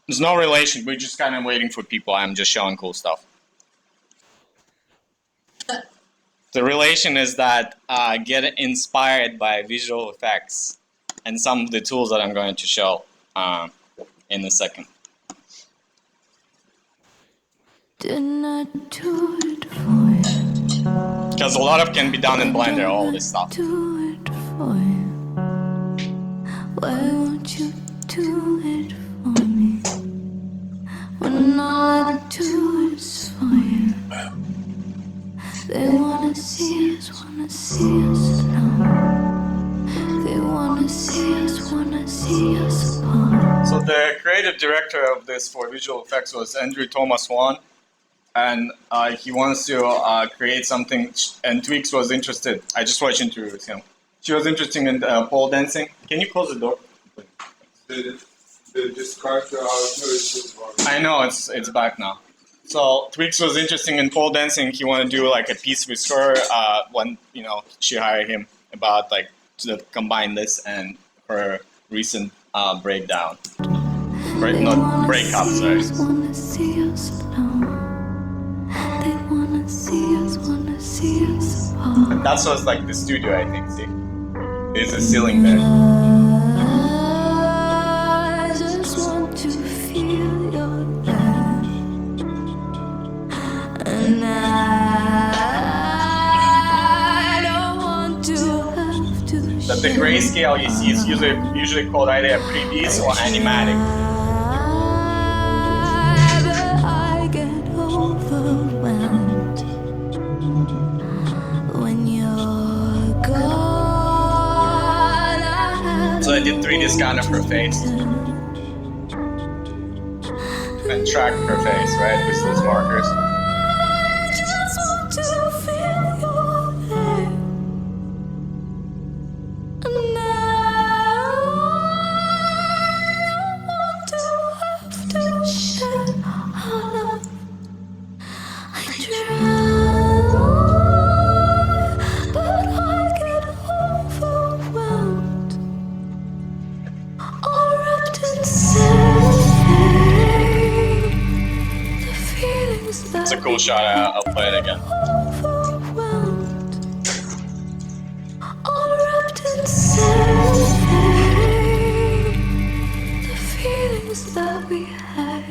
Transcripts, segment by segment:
There's no relation. We're just kind of waiting for people. I'm just showing cool stuff. The relation is that get inspired by visual effects and some of the tools that I'm going to show in a second. Did not do it for you. Because a lot of can be done in Blender, all this stuff. Do it for you. Why won't you do it for me? When all I do is for you. They wanna see us now. They wanna see us apart. So the creative director of this for visual effects was Andrew Thomas Wan, and he wants to create something, and Tweaks was interested. I just watched an interview with him. She was interested in pole dancing. Can you close the door? This character I know, it's back now. So Tweaks was interested in pole dancing. He wanted to do like a piece with her when she hired him about like to combine this and her recent breakdown. Not breakup, sorry. They wanna see us now. They wanna see us apart. And that's what's like the studio, I think. See, there's a ceiling there. I just want to feel your love, and I don't want to have to That the grayscale you see is usually called either pre-beats or animatic. I get overwhelmed when you're gone. So I did 3D scan of her face and tracked her face, right, with those markers. I just want to feel your hair, and I want to have to share our love. I try, but I get overwhelmed, all wrapped in the feelings that It's a cool shot. I'll play it again. overwhelmed, all wrapped in the feelings that we had.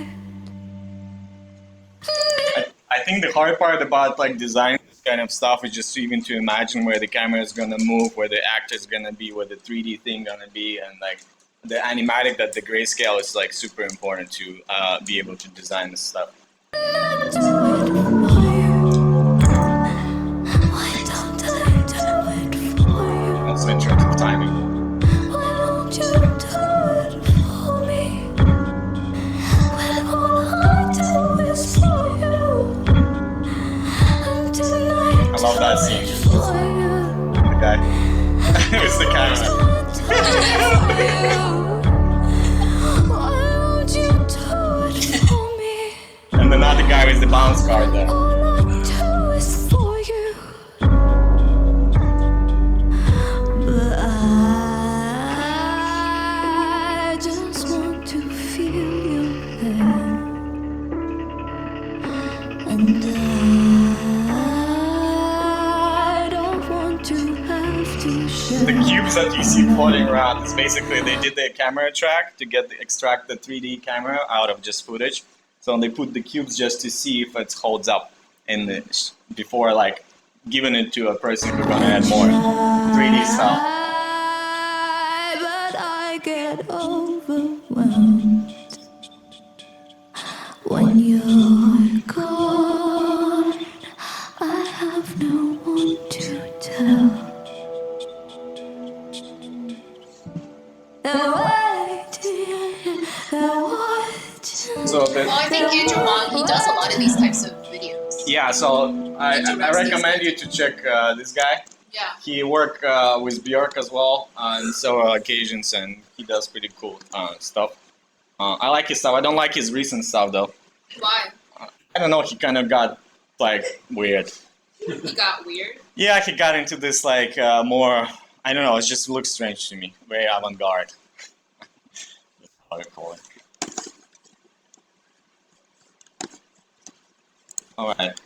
I think the hard part about like designing this kind of stuff is just even to imagine where the camera is gonna move, where the actor is gonna be, where the 3D thing gonna be, and like the animatic, that the grayscale is like super important to be able to design this stuff. Also in terms of timing. I love that scene. The guy. It's the camera. And another guy with the bounce card there. But I just want to feel your hair, and I don't want to have to share. The cubes that you see floating around is basically they did the camera track to extract the 3D camera out of just footage. So they put the cubes just to see if it holds up in the before like giving it to a person who's gonna add more 3D stuff. But I get overwhelmed when you're gone. I have no one to tell. So Well, I think Andrew Wong, he does a lot of these types of videos. yeah, so I recommend you to check this guy. Yeah. He worked with Björk as well on several occasions, and he does pretty cool stuff. I like his stuff. I don't like his recent stuff though. Why? I don't know. He kind of got like weird. He got weird. Yeah, he got into this like more. I don't know. It just looks strange to me. Very avant-garde. That's how I call it. All right.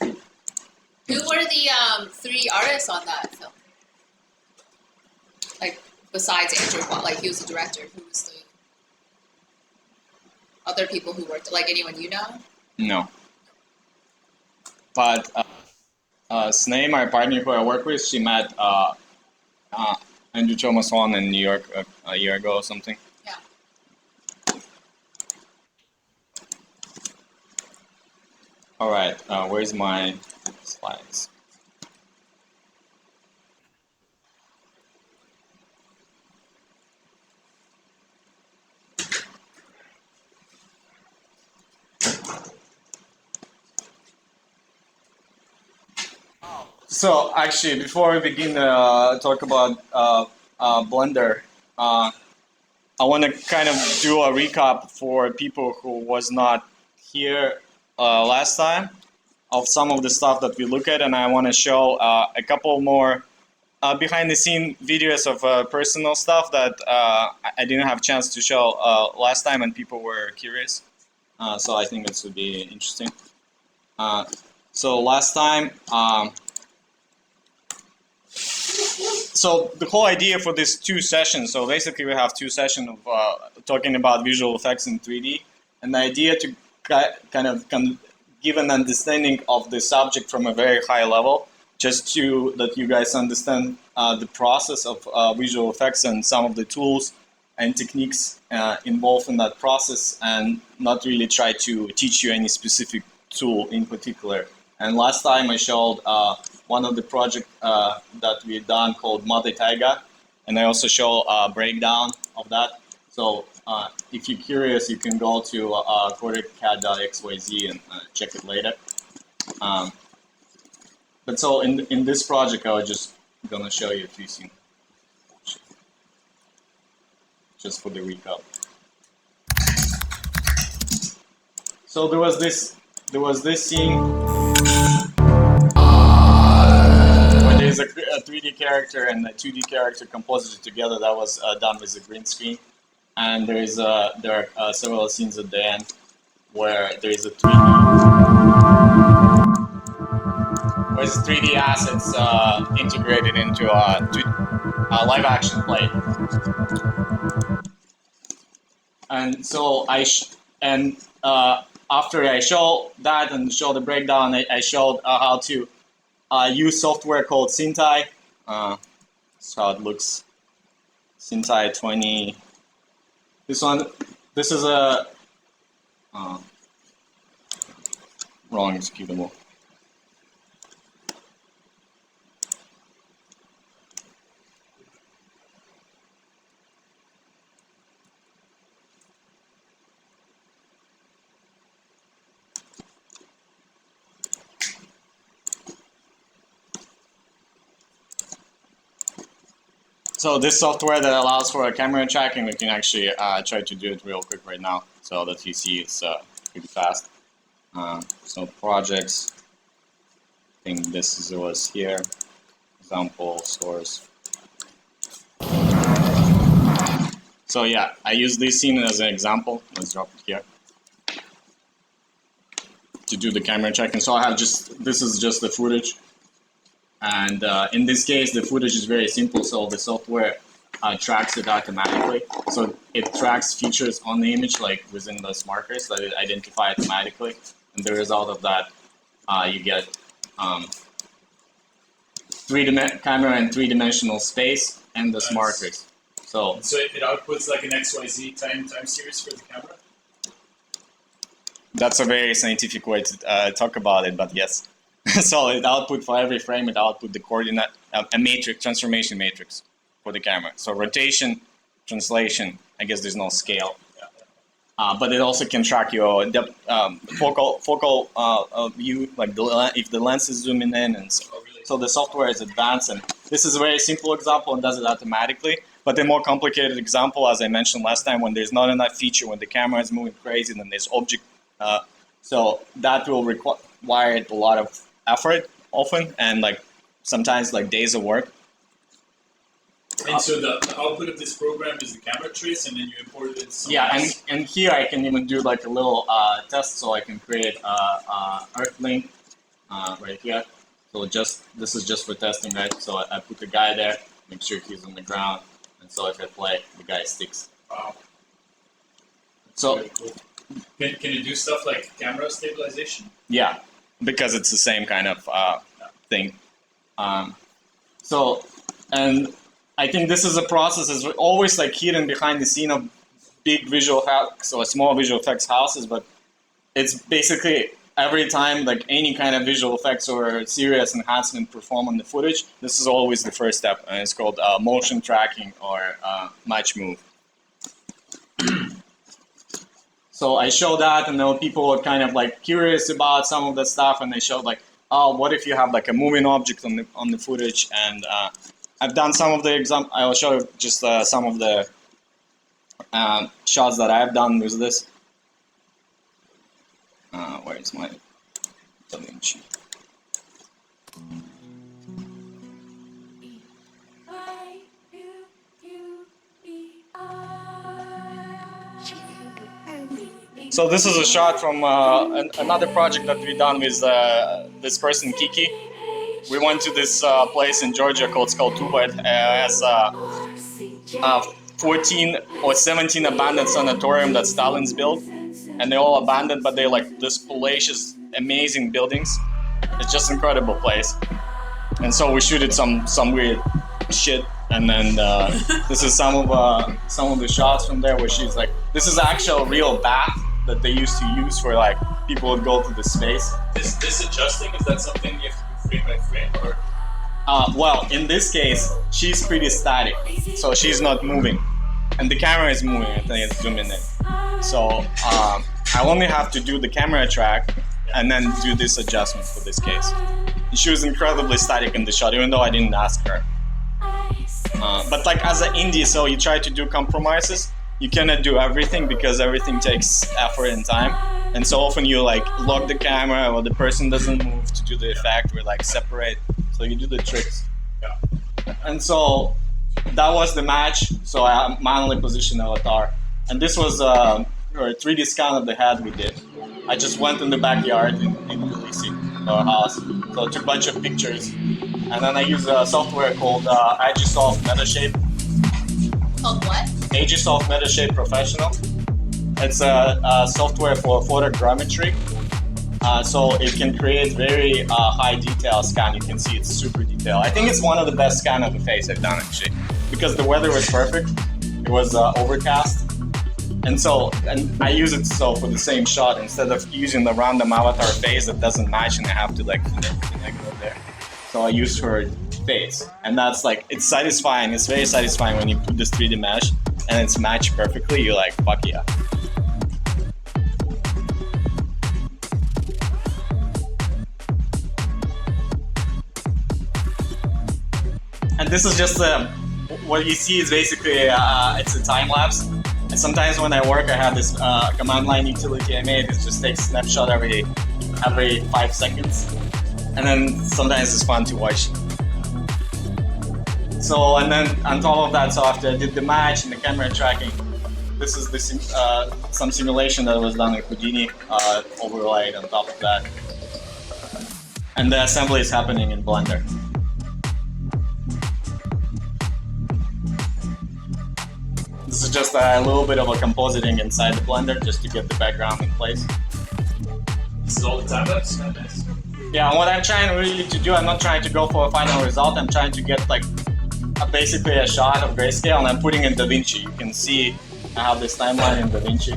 Who were the 3 artists on that film? Like besides Andrew Kwok, like he was the director. Who was the other people who worked? Like anyone you know? No. But Sneh, my partner who I work with, she met Andrew Thomas Wan in New York a year ago or something. Yeah. All right. Where's my slides? So actually, before we begin talk about Blender, I want to kind of do a recap for people who was not here last time of some of the stuff that we look at, and I want to show a couple more behind the scene videos of personal stuff that I didn't have a chance to show last time, and people were curious. So I think this would be interesting. So last time. So the whole idea for these 2 sessions, so basically we have 2 sessions of talking about visual effects in 3D, and the idea to kind of give an understanding of the subject from a very high level, just to that you guys understand the process of visual effects and some of the tools and techniques involved in that process, and not really try to teach you any specific tool in particular. And last time I showed one of the projects that we've done called Mate Taiga, and I also show a breakdown of that. So if you're curious, you can go to CodecCAD.xyz and check it later. But so in this project, I was just gonna show you a few scenes, just for the recap. So there was this scene. There's a 3D character and a 2D character composited together that was done with a green screen, and there are several scenes at the end where there is a 3D assets integrated into a live action play. And so after I show that and show the breakdown, I showed how to use software called Cintai. That's how it looks. Cintai 20. This is a wrong executable. So this software that allows for a camera tracking, we can actually try to do it real quick right now, so that you see it's pretty fast. So projects, I think this was here, example, source. So yeah, I use this scene as an example. Let's drop it here to do the camera tracking. So I have this is just the footage. And in this case, the footage is very simple, so the software tracks it automatically. So it tracks features on the image, like within those markers that it identifies automatically. And the result of that, you get camera and 3-dimensional space and those markers. So it outputs like an XYZ time series for the camera? That's a very scientific way to talk about it, but yes. So it output for every frame, it output the coordinate, a matrix, transformation matrix for the camera. So rotation, translation, I guess there's no scale. But it also can track your depth, focal view, like if the lens is zooming in, and so the software is advanced. And this is a very simple example and does it automatically. But the more complicated example, as I mentioned last time, when there's not enough feature, when the camera is moving crazy, then there's object. So that will require a lot of effort often, and like sometimes like days of work. And so the output of this program is the camera trace, and then you import it. Yeah, and here I can even do like a little test, so I can create Earth link right here. So this is just for testing, right? So I put the guy there, make sure he's on the ground, and so if I play, the guy sticks. Wow. So Very cool. Can you do stuff like camera stabilization? yeah, because it's the same kind of thing. So, and I think this is a process is always like hidden behind the scene of big visual effects or small visual effects houses, but it's basically every time like any kind of visual effects or serious enhancement perform on the footage, this is always the first step, and it's called motion tracking or match move. So I showed that, and then people were kind of like curious about some of the stuff, and they showed like, oh, what if you have like a moving object on the footage? And I've done some of the I will show you just some of the shots that I've done with this. Where is my DaVinci? So this is a shot from another project that we done with this person, Kiki. We went to this place in Georgia called Skaltuba. It has 14 or 17 abandoned sanatorium that Stalin's built, and they're all abandoned, but they're like this palatial, amazing buildings. It's just an incredible place. And so we shooted some weird shit, and then this is some of the shots from there where she's like, this is actual real bath that they used to use for like people would go to the space. This adjusting, is that something you have to do frame by frame, or? Well, in this case, she's pretty static, so she's not moving, and the camera is moving. I think it's zooming in. So I only have to do the camera track and then do this adjustment for this case. She was incredibly static in the shot, even though I didn't ask her. But like as an indie, so you try to do compromises. You cannot do everything because everything takes effort and time. And so often you like lock the camera or the person doesn't move to do the effect or like separate. So you do the tricks. Yeah. And so that was the match. So I manually positioned the avatar. And this was a 3D scan of the head we did. I just went in the backyard in Tbilisi, our house. So I took a bunch of pictures. And then I used a software called Agisoft Metashape. Called what? Agisoft Metashape Professional. It's a software for photogrammetry. So it can create very high detail scan. You can see it's super detailed. I think it's one of the best scan of the face I've done actually, because the weather was perfect. It was overcast. And I use it so for the same shot, instead of using the random avatar face that doesn't match and I have to like connect it there. So I use her face, and that's like, it's satisfying. It's very satisfying when you put this 3D mesh and it's matched perfectly. You're like, fuck yeah. And this is just what you see is basically it's a time lapse. And sometimes when I work, I have this command line utility I made. It just takes snapshot every 5 seconds, and then sometimes it's fun to watch. So, and then on top of that, so after I did the match and the camera tracking, this is some simulation that was done in Houdini, overlaid on top of that, and the assembly is happening in Blender. This is just a little bit of a compositing inside the Blender just to get the background in place. This is all the time lapse? Nice. Yeah, what I'm trying really to do, I'm not trying to go for a final result, I'm trying to get like basically a shot of grayscale, and I'm putting in DaVinci. You can see I have this timeline in DaVinci.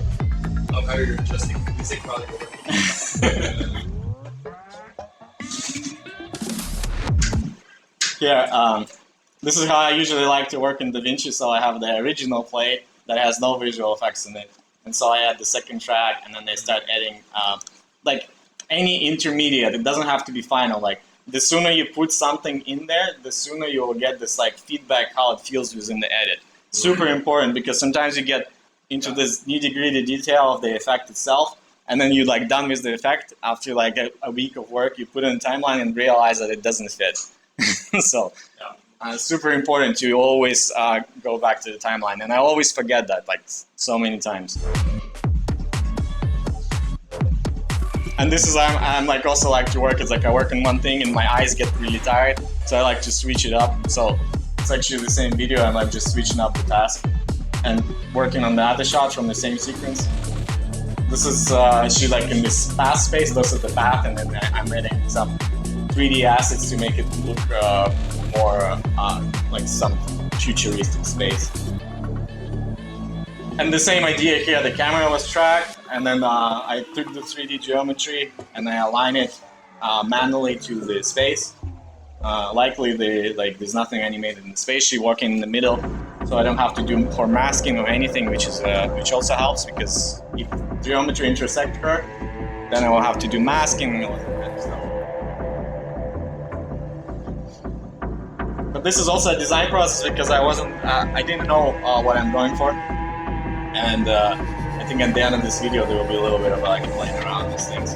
Of how you're adjusting the music while you're working. Here, this is how I usually like to work in DaVinci. So I have the original plate that has no visual effects in it. And so I add the second track, and then they start adding like any intermediate. It doesn't have to be final. Like the sooner you put something in there, the sooner you will get this like feedback how it feels within the edit. Super important, because sometimes you get into this nitty-gritty detail of the effect itself, and then you're like done with the effect. After like a week of work, you put it in the timeline and realize that it doesn't fit. So super important to always go back to the timeline, and I always forget that, like so many times. And this is I'm like also like to work. It's like I work on one thing and my eyes get really tired, so I like to switch it up. So it's actually the same video. I'm like just switching up the task and working on the other shot from the same sequence. This is actually like in this path space. Those are the path, and then I'm adding some 3D assets to make it look more like some futuristic space. And the same idea here, the camera was tracked, and then I took the 3D geometry and I align it manually to the space. Likely there's nothing animated in the space. She's working in the middle, so I don't have to do for masking or anything, which also helps, because if geometry intersect her, then I will have to do masking and all that kind of stuff. But this is also a design process because I didn't know what I'm going for. And I think at the end of this video there will be a little bit of like playing around these things.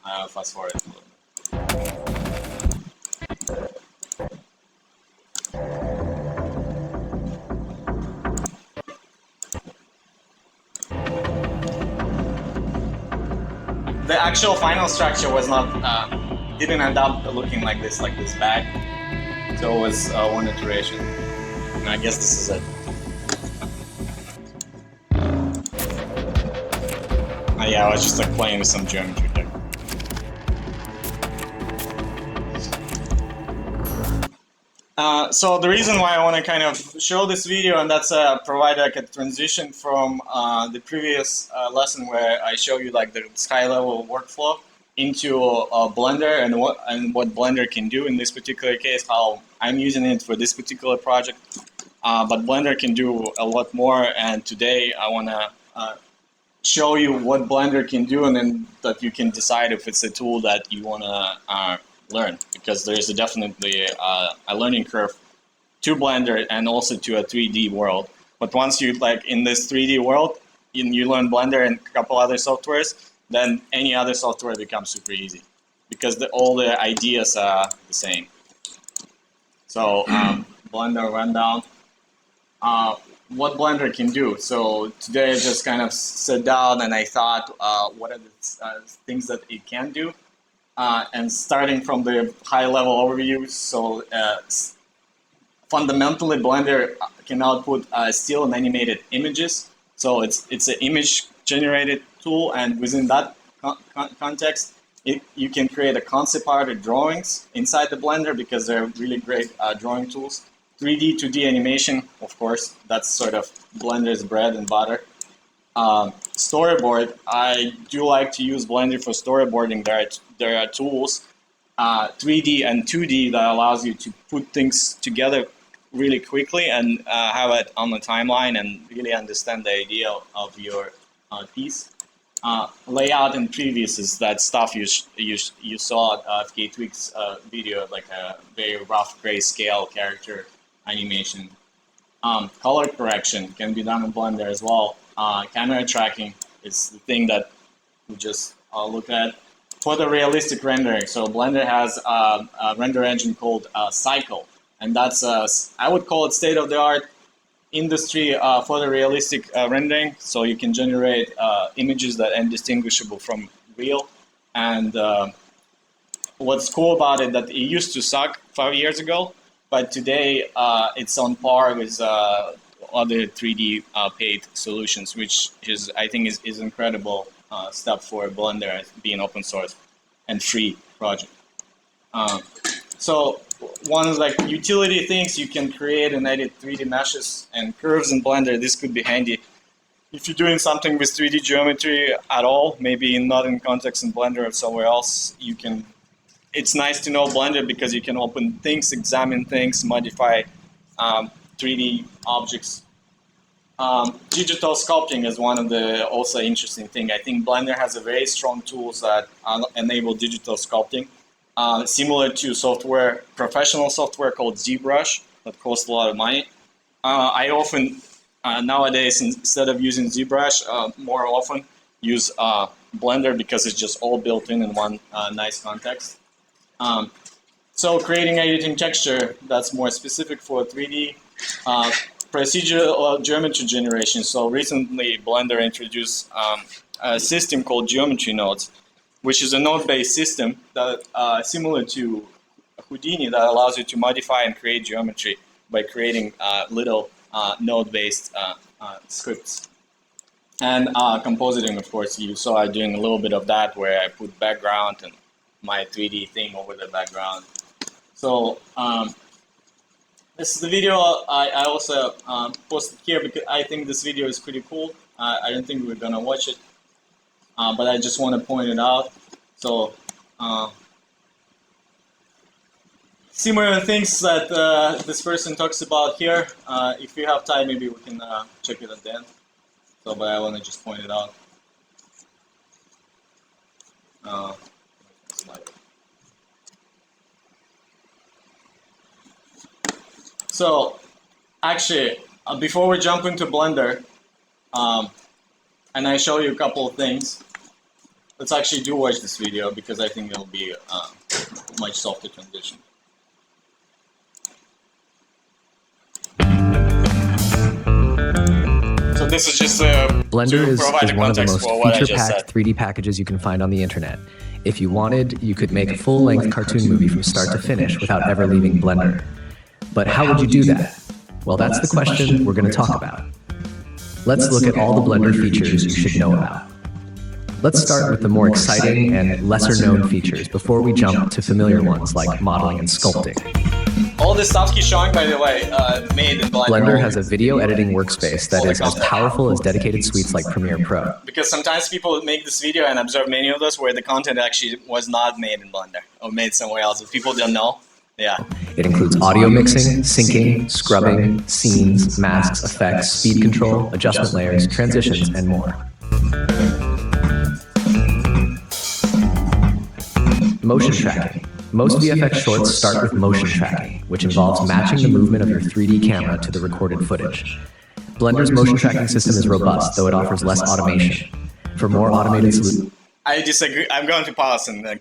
I'll fast forward a little bit. The actual final structure was not didn't end up looking like this bag. So it was one iteration. I guess this is it. Yeah, I was just like playing with some geometry there. So the reason why I want to kind of show this video, and that's provide like a transition from the previous lesson where I show you like this high-level workflow into Blender and what Blender can do in this particular case, how I'm using it for this particular project. But Blender can do a lot more, and today I want to show you what Blender can do, and then that you can decide if it's a tool that you want to learn, because there is definitely a learning curve to Blender and also to a 3D world. But once you like in this 3D world, you learn Blender and a couple other softwares, then any other software becomes super easy, because all the ideas are the same. So Blender rundown. What Blender can do. So today I just kind of sat down and I thought, what are the things that it can do? And starting from the high-level overview, so fundamentally Blender can output still and animated images. So it's an image-generated tool, and within that context, you can create a concept art or drawings inside the Blender, because they're really great drawing tools. 3D, 2D animation, of course, that's sort of Blender's bread and butter. Storyboard, I do like to use Blender for storyboarding. There are tools, 3D and 2D, that allows you to put things together really quickly and have it on the timeline and really understand the idea of your piece. Layout and previews is that stuff you saw at K-Tweak's video, like a very rough grayscale character animation. Color correction can be done in Blender as well. Camera tracking is the thing that we just look at. Photorealistic rendering. So Blender has a render engine called Cycle, and that's I would call it state-of-the-art industry photorealistic rendering. So you can generate images that are indistinguishable from real. And what's cool about it that it used to suck 5 years ago, but today it's on par with other 3D paid solutions, which is I think is incredible step for Blender as being open source and free project. So one like utility things, you can create and edit 3D meshes and curves in Blender. This could be handy if you're doing something with 3D geometry at all, maybe not in context in Blender or somewhere else. You can. It's nice to know Blender because you can open things, examine things, modify 3D objects. Digital sculpting is one of the also interesting thing. I think Blender has a very strong tools that enable digital sculpting, similar to software, professional software called ZBrush that costs a lot of money. I often nowadays, instead of using ZBrush, more often use Blender because it's just all built in one nice context. So creating editing texture that's more specific for 3D. Procedural geometry generation. So recently Blender introduced a system called geometry nodes, which is a node-based system that similar to Houdini that allows you to modify and create geometry by creating little node-based scripts. And compositing, of course, you saw I doing a little bit of that where I put background and my 3D thing over the background. So this is the video I also posted here because I think this video is pretty cool. I don't think we're gonna watch it, but I just want to point it out. So similar things that this person talks about here. If you have time, maybe we can check it at the end. So, but I want to just point it out. So, actually, before we jump into Blender, and I show you a couple of things, let's actually do watch this video because I think it'll be much softer transition. So this is just Blender to is provide one of the context most for what I just feature-packed said. 3D packages you can find on the internet. If you wanted, you could make a full-length cartoon movie from start to finish without ever leaving Blender. But how would you do that? Well, that's the question we're going to talk about. Let's look at all the Blender features you should know about. Let's start with the more exciting and lesser-known features before we jump to familiar ones like modeling and sculpting. All this stuff he's showing, by the way, made in Blender. Blender has a video editing workspace that is as powerful as dedicated suites like Premiere Pro. Because sometimes people make this video and observe many of those where the content actually was not made in Blender or made somewhere else. If people don't know, yeah. It includes audio mixing, syncing, scrubbing, scenes, masks, effects, speed control, adjustment layers, transitions, and more. Motion tracking. Most VFX shorts start with motion tracking, which involves matching the movement of your 3D camera to the recorded footage. Blender's motion tracking system is robust, though it offers less automation. For more automated solutions, I disagree. I'm going to pause and then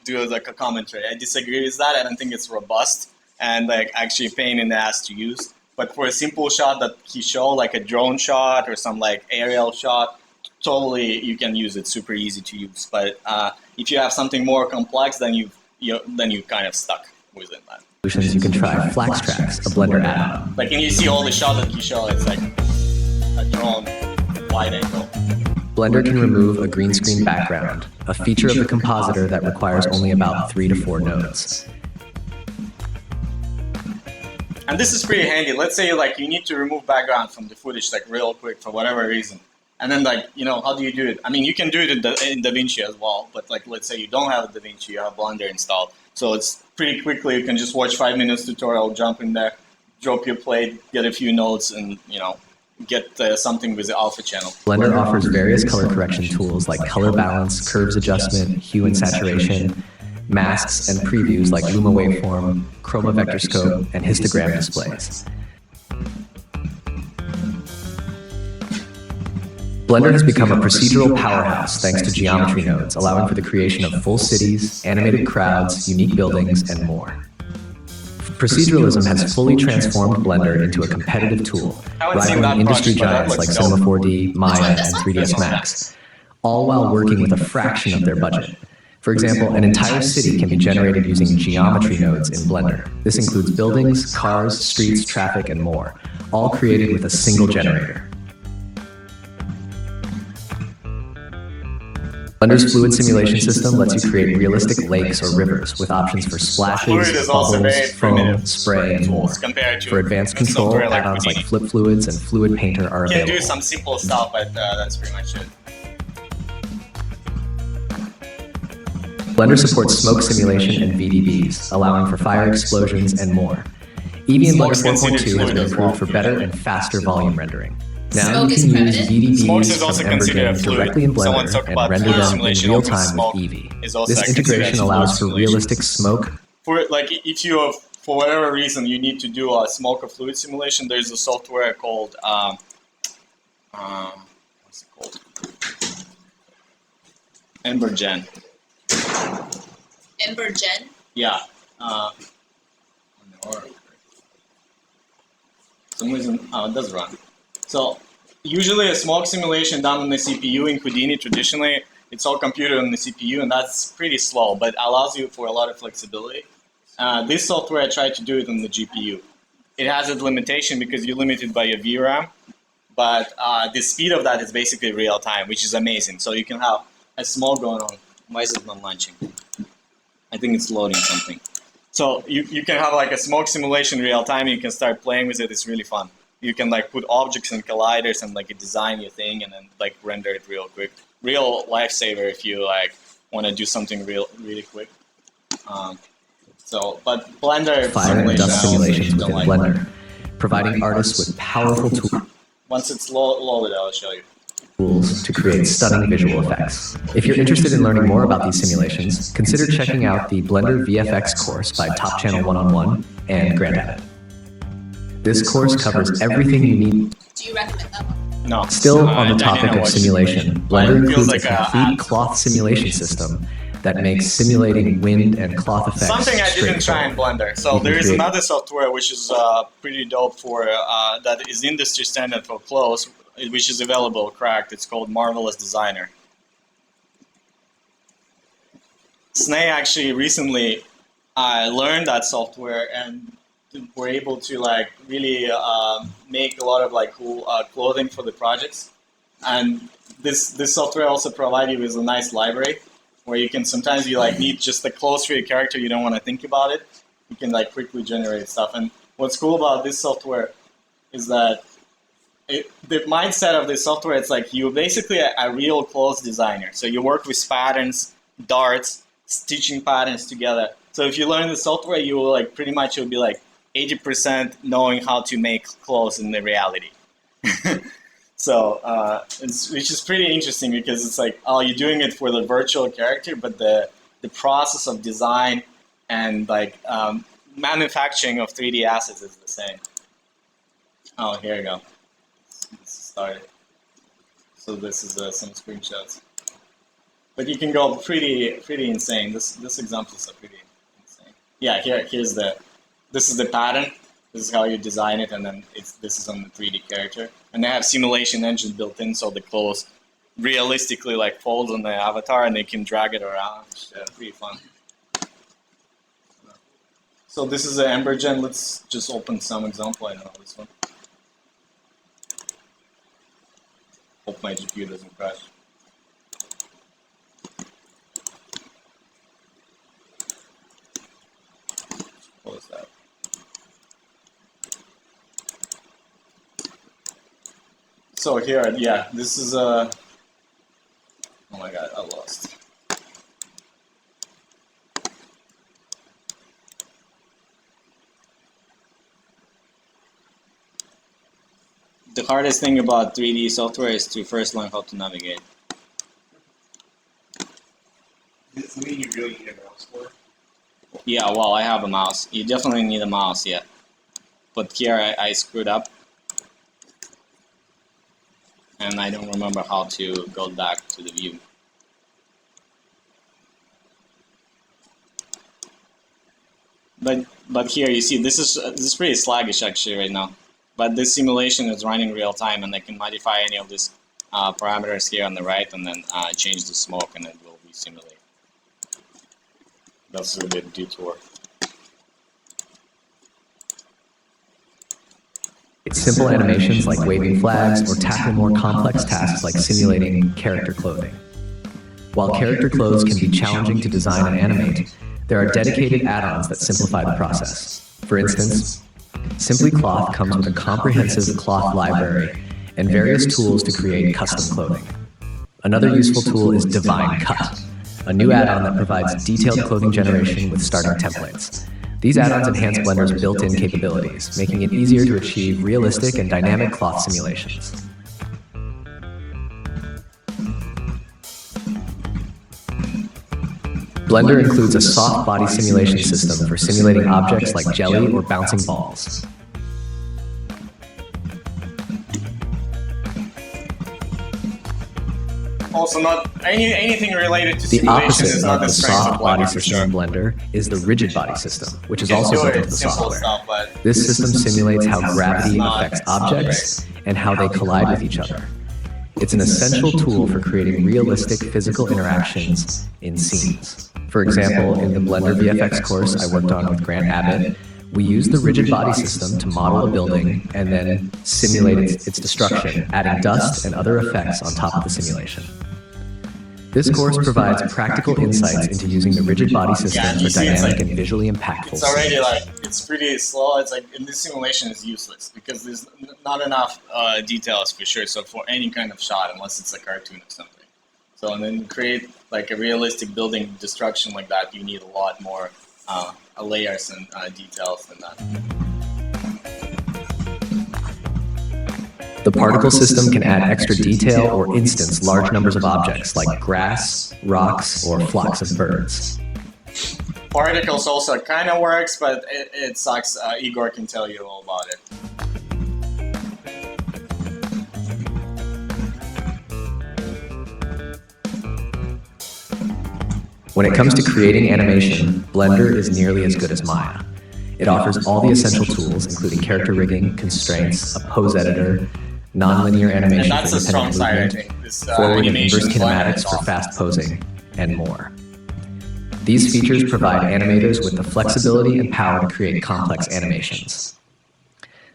do like a commentary. I disagree with that. I don't think it's robust and like actually a pain in the ass to use. But for a simple shot that he showed, like a drone shot or some like aerial shot, totally you can use it. Super easy to use. But if you have something more complex, then you kind of stuck with it. you can try FlaxTrax, a Blender add-on. Like, and you see all the shot that he showed. It's like a drone wide angle. Blender can remove a green screen background, a feature of the compositor that requires only about 3 to 4 nodes. And this is pretty handy. Let's say like you need to remove background from the footage like real quick for whatever reason. And then like, you know, how do you do it? I mean, you can do it in DaVinci as well, but like let's say you don't have DaVinci, you have Blender installed. So it's pretty quickly, you can just watch 5 minutes tutorial, jump in there, drop your plate, get a few notes and, you know, get something with the alpha channel. Blender offers various color correction tools like color balance, curves adjustment, hue and saturation, masks and previews like Luma Waveform, Chroma Vector Scope, and histogram displays. Blender has become a procedural powerhouse thanks to geometry nodes, allowing for the creation of full cities, animated crowds, unique buildings, and more. Proceduralism has fully transformed Blender into a competitive tool, rivaling industry giants like Cinema 4D, Maya, and 3ds Max, all while working with a fraction of their budget. For example, an entire city can be generated using geometry nodes in Blender. This includes buildings, cars, streets, traffic, and more, all created with a single generator. Blender's fluid simulation system lets you create realistic lakes or rivers with options for splashes, bubbles, foam, spray, and more. For advanced control, add-ons like Flip Fluids and Fluid Painter are You can available. do some simple stuff, but that's pretty much it. Blender supports smoke simulation and VDBs, allowing for fire explosions and more. Eevee in Blender 4.2 has been improved for better and faster volume rendering. Now Smoke you is can use primitive? Smoke is VDBs also from considered a Embergen fluid. directly in Someone Blender talked and about render fluid them in simulation real of time smoke with is Eevee. also This considered integration fluid allows for simulation. realistic smoke. For like, if you for whatever reason you need to do a smoke or fluid simulation, there's a software called what's it called? Embergen. Embergen? Yeah. For some reason, it does run. So usually a smoke simulation done on the CPU in Houdini, traditionally, it's all computed on the CPU, and that's pretty slow, but allows you for a lot of flexibility. This software, I tried to do it on the GPU. It has a limitation because you're limited by your VRAM, but the speed of that is basically real time, which is amazing. So you can have a smoke going on. Why is it not launching? I think it's loading something. So you can have like a smoke simulation real time. You can start playing with it. It's really fun. You can like put objects in colliders and like design your thing and then like render it real quick. Real lifesaver if you like want to do something really quick. But Blender Fire and dust simulations within like Blender, providing artists with powerful Once it's loaded, I'll show you. tools to create stunning visual effects. If you're interested in learning more about these simulations, consider checking out the Blender VFX course by Top Channel 101 and Grant Abbott. This course covers everything you need. Do you recommend that one? No. Still on the Dynamo topic of Watch. simulation, It Blender feels includes like a a complete cloth simulation system that makes simulating wind and cloth effects Something I didn't try in straightforward. Blender. So You can there is create- another software which is pretty dope for that is industry standard for clothes, which is available cracked. It's called Marvelous Designer. Sneh actually recently learned that software and were able to like really make a lot of like cool clothing for the projects. And this software also provides you with a nice library where you can sometimes you like need just the clothes for your character. You don't want to think about it. You can like quickly generate stuff. And what's cool about this software is that the mindset of this software, it's like you're basically a real clothes designer. So you work with patterns, darts, stitching patterns together. So if you learn the software, you will like pretty much you'll be like 80% knowing how to make clothes in the reality. So which is pretty interesting because it's like, oh, you're doing it for the virtual character, but the process of design and like manufacturing of 3D assets is the same. Oh, here you go. This started. So this is some screenshots. But you can go pretty insane. This examples are pretty insane. Yeah, here's this is the pattern. This is how you design it, and then this is on the 3D character. And they have simulation engine built in, so the clothes realistically like folds on the avatar, and they can drag it around. Which is pretty fun. So this is the Embergen. Let's just open some example. I don't know this one. Hope my GPU doesn't crash. Close that. So here, yeah, this is oh my god, I lost. The hardest thing about 3D software is to first learn how to navigate. Is it something you really need a mouse for? Yeah, well, I have a mouse. You definitely need a mouse, yeah. But here I screwed up. And I don't remember how to go back to the view. But here you see this is pretty sluggish actually right now. But this simulation is running real time, and I can modify any of these parameters here on the right, and then change the smoke, and it will re-simulate. That's a bit detour. Simple animations like waving flags or tackle more complex tasks like simulating character clothing. While character clothes can be challenging to design and animate, there are dedicated add-ons that simplify the process. For instance, Simply Cloth comes with a comprehensive cloth library and various tools to create custom clothing. Another useful tool is Divine Cut, a new add-on that provides detailed clothing generation with starting templates. These add-ons enhance Blender's built-in capabilities, making it easier to achieve realistic and dynamic cloth simulations. Blender includes a soft body simulation system for simulating objects like jelly or bouncing balls. also not anything related to The simulation opposite is not of the the strength of soft body Blender for system sure. in Blender is the rigid body system, which is You can also do built it into the simple software. stuff, but This system simulates how gravity not- affects it's not objects and how they collide with each other. It's an essential tool for creating realistic physical interactions in scenes. For example, in the Blender VFX course I worked on with Grant Abbott, we used the rigid body system to model a building and then simulate its destruction, adding dust and other effects on top of the simulation. This course provides practical insights into using the rigid body system Yeah, for you see, it's dynamic like- and visually impactful it's already scenes. like it's pretty slow. It's like in this simulation is useless because there's not enough details for sure. So for any kind of shot, unless it's a cartoon or something. So and then create like a realistic building destruction like that, you need a lot more layers and details than that. The particle system can add extra detail or instance large numbers of objects like grass, rocks, or flocks of birds. Particles also kind of works, but it sucks. Igor can tell you all about it. When it comes to creating animation, Blender is nearly as good as Maya. It offers all the essential tools, including character rigging, constraints, a pose editor, nonlinear And animation that's for the strong independent side, I movement, think. This forward and animation inverse blend kinematics is for awesome. fast posing, and more. These features provide animators with the flexibility and power to create complex animations.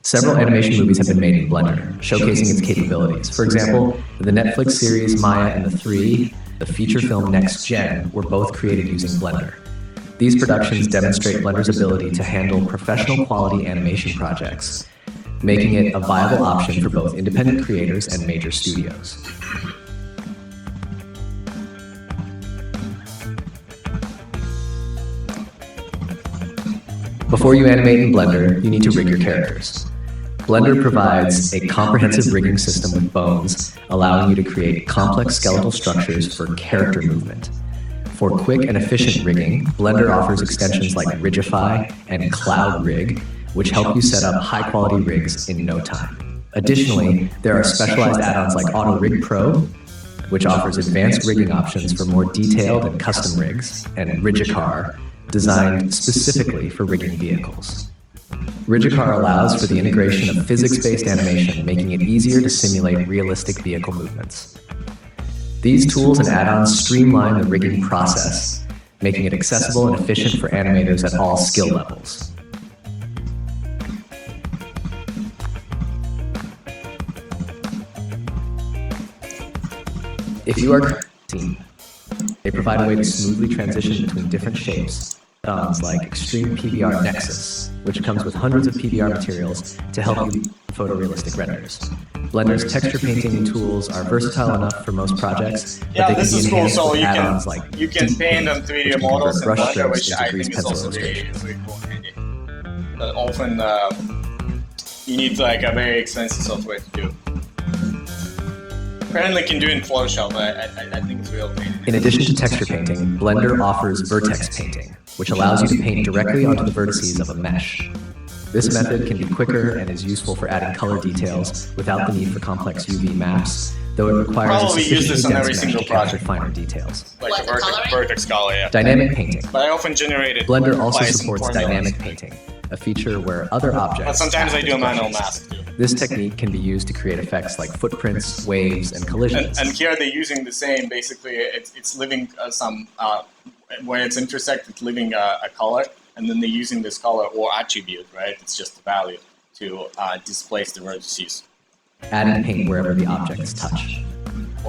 Several animation movies have been made in Blender, showcasing its capabilities. For example, the Netflix series Maya and the Three, the feature film Next Gen, were both created using Blender. These productions demonstrate Blender's ability to handle professional quality animation projects, making it a viable option for both independent creators and major studios. Before you animate in Blender, you need to rig your characters. Blender provides a comprehensive rigging system with bones, allowing you to create complex skeletal structures for character movement. For quick and efficient rigging, Blender offers extensions like Rigify and Cloud Rig, which help you set up high-quality rigs in no time. Additionally, there are specialized add-ons like Auto Rig Pro, which offers advanced rigging options for more detailed and custom rigs, and Rigicar, designed specifically for rigging vehicles. Rigicar allows for the integration of physics-based animation, making it easier to simulate realistic vehicle movements. These tools and add-ons streamline the rigging process, making it accessible and efficient for animators at all skill levels. If you are team, they provide a way to smoothly transition between different shapes, like Extreme PBR Nexus, which comes with hundreds of PBR materials to help you photorealistic renders. Blender's texture painting tools are versatile enough for most projects, but Yeah, they can this be is cool. enhanced So with you add-ons can like you can Deep paint on which 3D can models convert in brush Blender, strokes which into I grease think is pencil also very illustrations. cool and handy. But often you need like a very expensive software to do. Apparently, can do in Photoshop, but I think it's real pain. In addition to texture painting, Blender offers vertex painting, which allows you to paint directly onto the vertices of a mesh. This method can be quicker and is useful for adding color details without the need for complex UV maps, though it requires a Probably use this sufficiently on every dense mesh single to capture project. finer details. Like What, a the coloring? vertex color, yeah. Dynamic painting. But I often generate it. Blender also by some supports formulas. dynamic painting, a feature where other objects. But sometimes I act do a as manual brushes. mask too. This technique can be used to create effects like footprints, waves, and collisions. And here they're using the same. Basically, it's living where it's intersected, living a color, and then they're using this color or attribute, right? It's just a value to displace the vertices. Adding paint wherever the objects touch.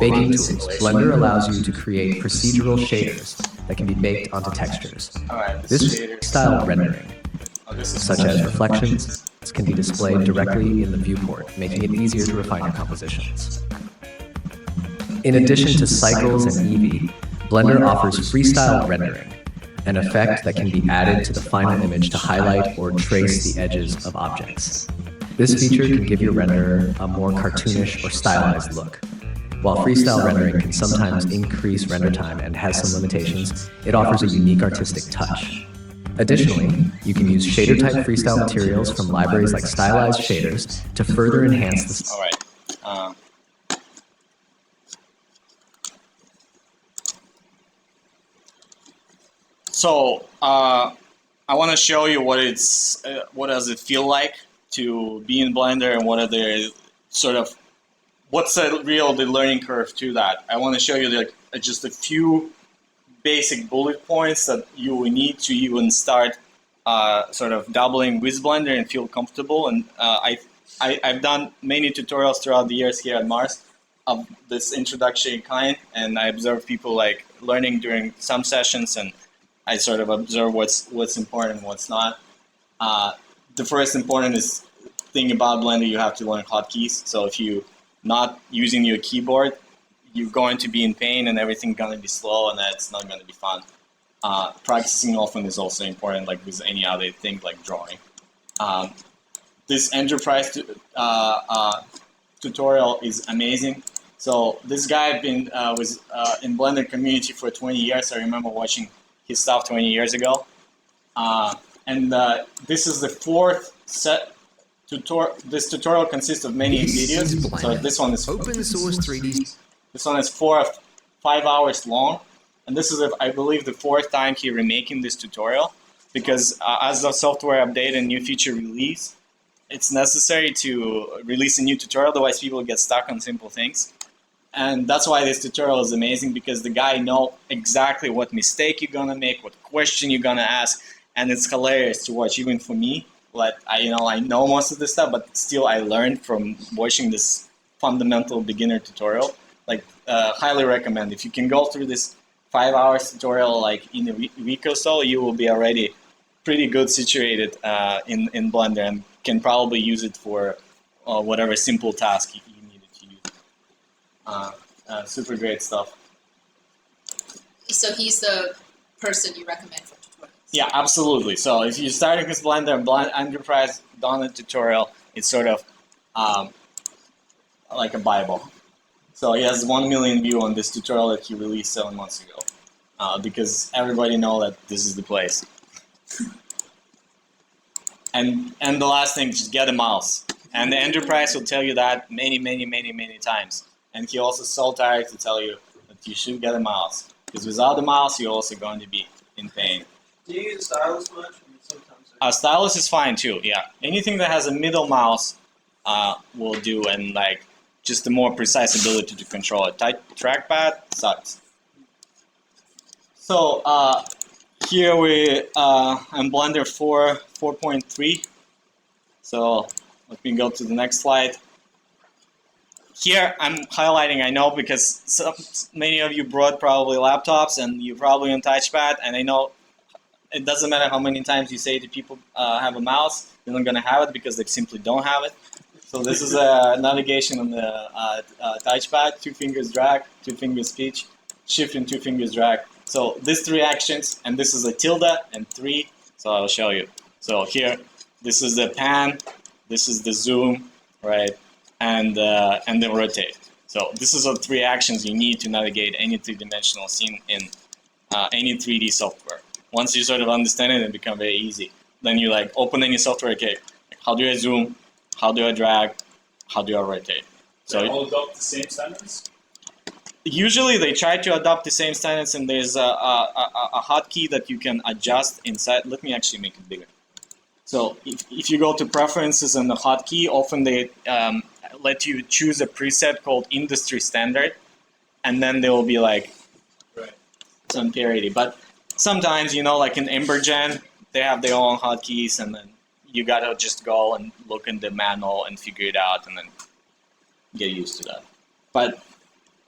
Baking tools. Blender allows you to create procedural shaders that can be baked onto textures. All right, This shader. style rendering, Oh, this is such as reflections, can be displayed directly in the viewport, making it easier to refine your compositions. In addition to cycles and Eevee, Blender offers freestyle rendering, an effect that can be added to the final image to highlight or trace the edges of objects. This feature can give your renderer a more cartoonish or stylized look. While freestyle rendering can sometimes increase render time and has some limitations, it offers a unique artistic touch. Additionally, you can use shader-type freestyle materials from libraries like Stylized Shaders to further enhance the. all right. So I want to show you what does it feel like to be in Blender, and what are the what's the learning curve to that. I want to show you just a few basic bullet points that you will need to even start dabbling with Blender and feel comfortable. And I've done many tutorials throughout the years here at Mars of this introductory kind, and I observe people learning during some sessions, and I observe what's important and what's not. The first important thing about Blender, you have to learn hotkeys. So if you're not using your keyboard, you're going to be in pain, and everything's going to be slow, and that's not going to be fun. Practicing often is also important, like with any other thing like drawing. This enterprise tutorial is amazing. So this guy was in Blender community for 20 years. I remember watching his stuff 20 years ago. And this is the fourth set tutorial. This tutorial consists of many videos. So this one is Open source 3D. This one is 4 or 5 hours long. And this is, I believe, the fourth time he's remaking this tutorial, because as the software update and new feature release, it's necessary to release a new tutorial, otherwise people get stuck on simple things. And that's why this tutorial is amazing, because the guy knows exactly what mistake you're gonna make, what question you're gonna ask, and it's hilarious to watch, even for me. Like I know most of this stuff, but still I learned from watching this fundamental beginner tutorial. Highly recommend. If you can go through this 5 hours tutorial in a week or so, you will be already pretty good situated in Blender, and can probably use it for whatever simple task you needed to use it. Super great stuff. So he's the person you recommend for tutorials? Yeah, absolutely. So if you're starting with Blender and Blender Enterprise done a tutorial, it's like a Bible. So he has 1 million views on this tutorial that he released 7 months ago, because everybody knows that this is the place. And the last thing, just get a mouse. And the Enterprise will tell you that many times. And he also so tired to tell you that you should get a mouse, because without the mouse, you're also going to be in pain. Do you use stylus much? I mean, sometimes Stylus is fine too. Yeah, anything that has a middle mouse will do, and just the more precise ability to control it. Trackpad sucks. So here we in Blender 4.3. So let me go to the next slide. Here I'm highlighting, I know, because many of you brought probably laptops and you're probably on touchpad, and I know it doesn't matter how many times you say to people have a mouse, they're not going to have it because they simply don't have it. So this is a navigation on the touchpad: 2 fingers drag, 2 fingers speech, shift and 2 fingers drag. So these 3 actions, and this is a tilde and 3. So I'll show you. So here, this is the pan, this is the zoom, right, and the rotate. So this is the 3 actions you need to navigate any 3-dimensional scene in any 3D software. Once you understand it, it becomes very easy. Then you open any software. Okay, how do I zoom? How do I drag? How do I rotate? so they all adopt the same standards? Usually they try to adopt the same standards, and there's a hotkey that you can adjust inside. Let me actually make it bigger. So if you go to preferences and the hotkey, often they let you choose a preset called industry standard, and then there will be some parity. But sometimes, like in Embergen, they have their own hotkeys, and then you gotta just go and look in the manual and figure it out, and then get used to that. But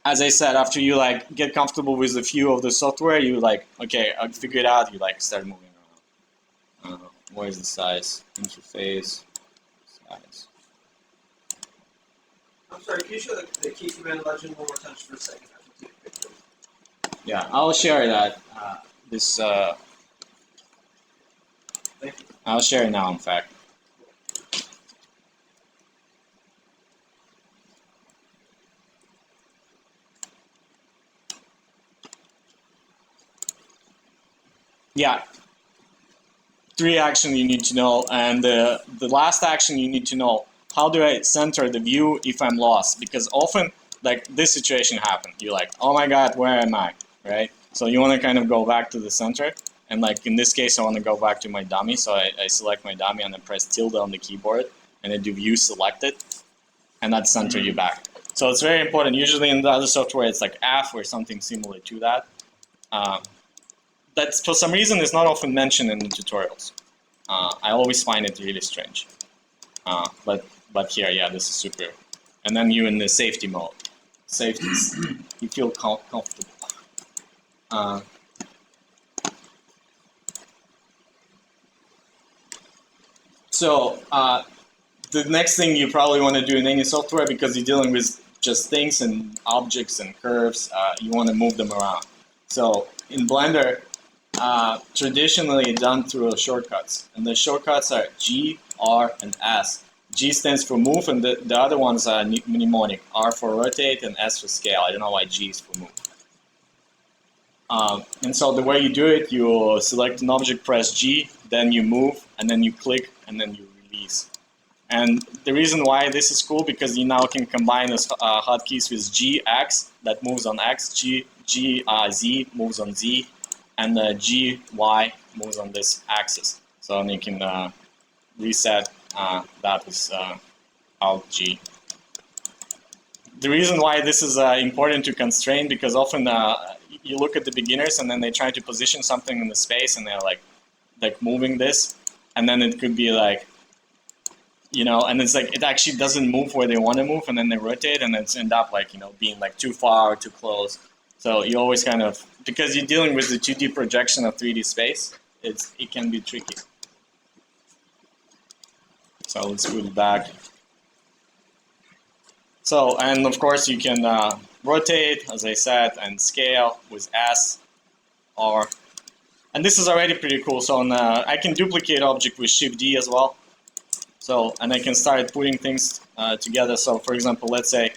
as I said, after you get comfortable with a few of the software, you okay, I figured it out. You start moving around. Where's the size? Interface size. I'm sorry, can you show the key command legend one more time just for a second? I have to take a picture. Yeah, I'll share that. Thank you. I'll share it now, in fact. Yeah. 3 actions you need to know, and the last action you need to know: how do I center the view if I'm lost? Because often, this situation happened. You're oh my God, where am I? Right? So you want to kind of go back to the center, And like in this case, I want to go back to my dummy. So I select my dummy and then press tilde on the keyboard and then do view selected, and that center you back. So it's very important. Usually in the other software, it's like F or something similar to that. That's for some reason is not often mentioned in the tutorials. I always find it really strange. But here, yeah, this is super. And then you in the safety mode. Safety, you feel comfortable. So the next thing you probably want to do in any software, because you're dealing with just things and objects and curves, you want to move them around. So in Blender, traditionally done through shortcuts, and the shortcuts are G, R, and S. G stands for move, and the other ones are mnemonic. R for rotate and S for scale. I don't know why G is for move. And so the way you do it, you select an object, press G, then you move, and then you click, and then you release. And the reason why this is cool, because you now can combine those hotkeys with G, X, that moves on X, Z moves on Z, and G, Y moves on this axis. So then you can reset that with Alt G. The reason why this is important to constrain, because often you look at the beginners and then they try to position something in the space and they're like moving this, and then it could be like, you know, and it's like it actually doesn't move where they want to move, and then they rotate and it's end up like, you know, being like too far or too close. So you always kind of, because you're dealing with the 2D projection of 3D space, it can be tricky. So let's put it back. So, and of course you can rotate, as I said, and scale with S, R. And this is already pretty cool. So I can duplicate object with Shift D as well. So, and I can start putting things together. So for example, let's say,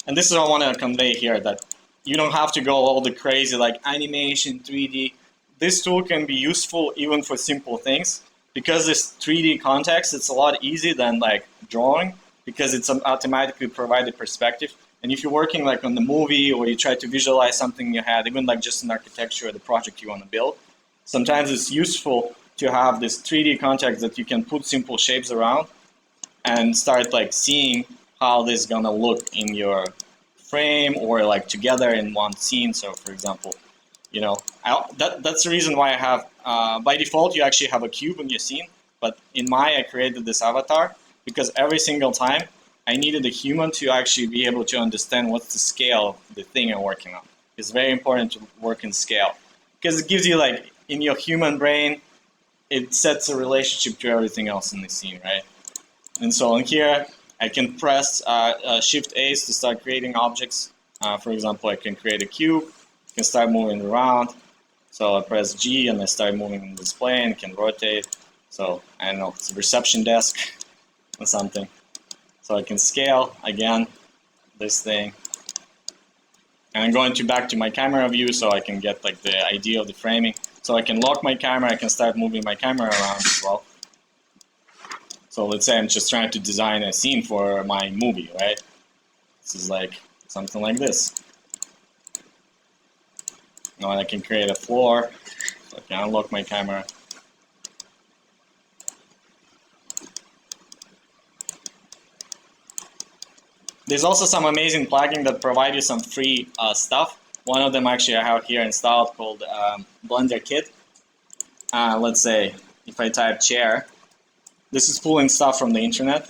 and this is what I want to convey here, that you don't have to go all the crazy like animation, 3D. This tool can be useful even for simple things. Because this 3D context, it's a lot easier than like drawing, because it's automatically provided perspective. And if you're working like on the movie, or you try to visualize something in your head, even like just an architecture or the project you want to build, sometimes it's useful to have this 3D context that you can put simple shapes around and start like seeing how this is gonna look in your frame or like together in one scene. So for example, you know, that's the reason why I have, by default, you actually have a cube in your scene, but in Maya, I created this avatar because every single time I needed a human to actually be able to understand what's the scale of the thing I'm working on. It's very important to work in scale because it gives you like, in your human brain, it sets a relationship to everything else in the scene, right? And so in here, I can press Shift A to start creating objects. For example, I can create a cube. Can start moving around. So I press G and I start moving in this plane, can rotate. So I don't know, it's a reception desk or something. So I can scale again this thing. And I'm going back to my camera view so I can get like the idea of the framing. So I can lock my camera, I can start moving my camera around as well. So let's say I'm just trying to design a scene for my movie, right? This is like something like this. Now I can create a floor, so I can unlock my camera. There's also some amazing plugins that provide you some free stuff. One of them actually I have here installed called Blender Kit. Let's say if I type chair, this is pulling stuff from the internet.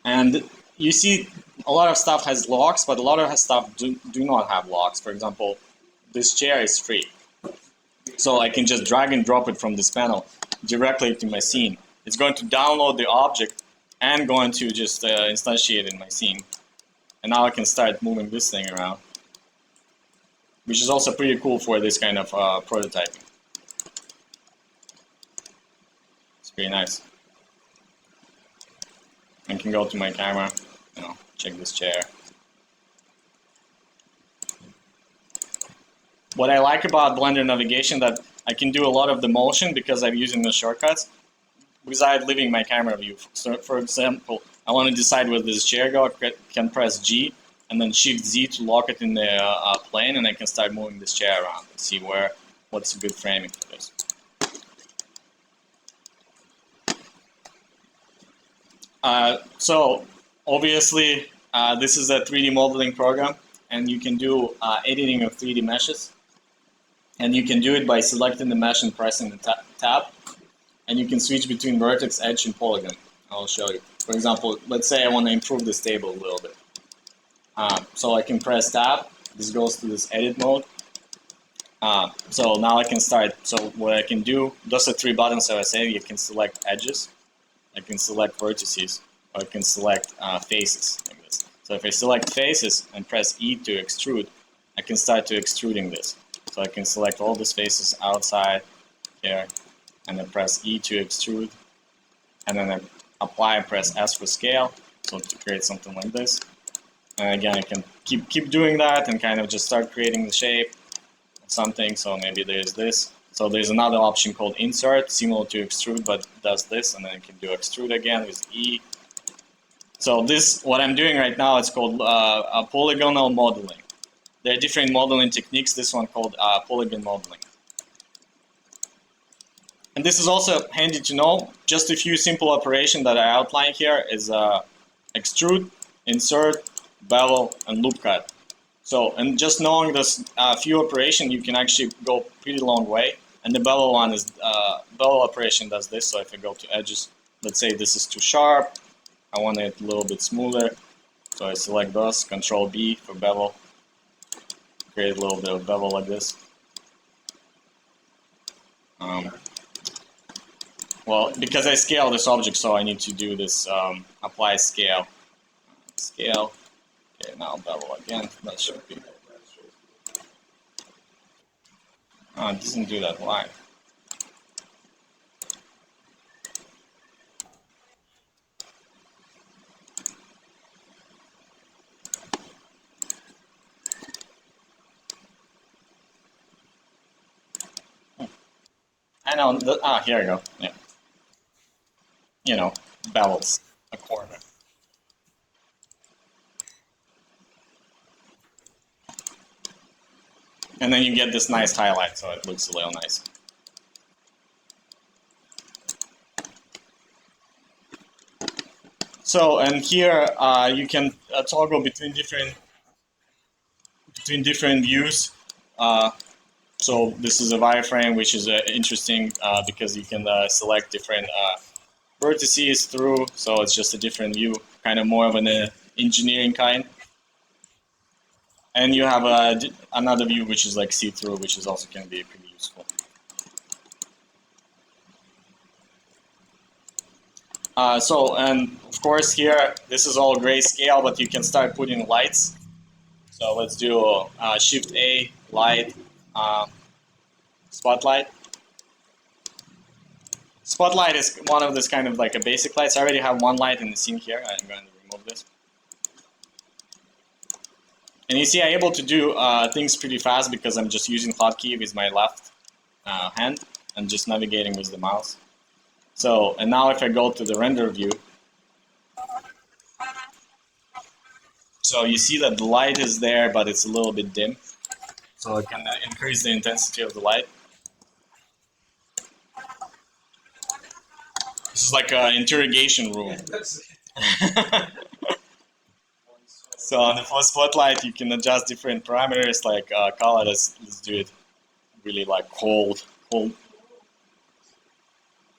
And you see a lot of stuff has locks, but a lot of stuff do not have locks. For example, this chair is free. So I can just drag and drop it from this panel directly to my scene. It's going to download the object and going to just instantiate it in my scene. And now I can start moving this thing around, which is also pretty cool for this kind of prototyping. It's pretty nice. I can go to my camera, you know, check this chair. What I like about Blender Navigation that I can do a lot of the motion because I'm using the shortcuts without leaving my camera view. So for example, I want to decide where this chair go, I can press G and then Shift Z to lock it in the plane, and I can start moving this chair around and see what what's a good framing for this. So obviously this is a 3D modeling program, and you can do editing of 3D meshes, and you can do it by selecting the mesh and pressing the tab, and you can switch between vertex, edge, and polygon. I'll show you. For example, let's say I want to improve this table a little bit. So I can press tab. This goes to this edit mode. So now I can start. So what I can do, those are 3 buttons I was saying. You can select edges, I can select vertices, or I can select faces like this. So if I select faces and press E to extrude, I can start to extruding this. So I can select all these faces outside here, and then press E to extrude, and then I apply and press S for scale, so to create something like this. And again, I can keep doing that and kind of just start creating the shape of something. So maybe there's this. So there's another option called insert, similar to extrude, but does this, and then I can do extrude again with E. So this, what I'm doing right now, it's called polygonal modeling. There are different modeling techniques. This one called polygon modeling. And this is also handy to know. Just a few simple operations that I outline here is extrude, insert, bevel, and loop cut. So, and just knowing this few operations, you can actually go pretty long way. And the bevel one is, bevel operation does this. So if I go to edges, let's say this is too sharp, I want it a little bit smoother. So I select those, Control B for bevel, create a little bit of bevel like this. Well, because I scale this object, so I need to do this apply scale. Scale. Okay, now bevel again. That should be. Oh, it doesn't do that. Why? I know. Here we go. Yeah. You know, bevels a corner. And then you get this nice highlight, so it looks a little nice. So, and here you can toggle between different views. So this is a wireframe, which is interesting because you can select different vertices through. So it's just a different view, kind of more of an engineering kind. And you have another view which is like see-through, which is also can be pretty useful. So, and of course here, this is all grayscale, but you can start putting lights. So let's do Shift A, light, spotlight. Spotlight is one of this kind of like a basic lights. I already have one light in the scene here. I'm going to remove this. And you see I'm able to do things pretty fast because I'm just using hotkey with my left hand and just navigating with the mouse. So, and now if I go to the render view, so you see that the light is there, but it's a little bit dim. So I can increase the intensity of the light. This is like an interrogation room. So on the first spotlight, you can adjust different parameters like color. Let's do it really like cold.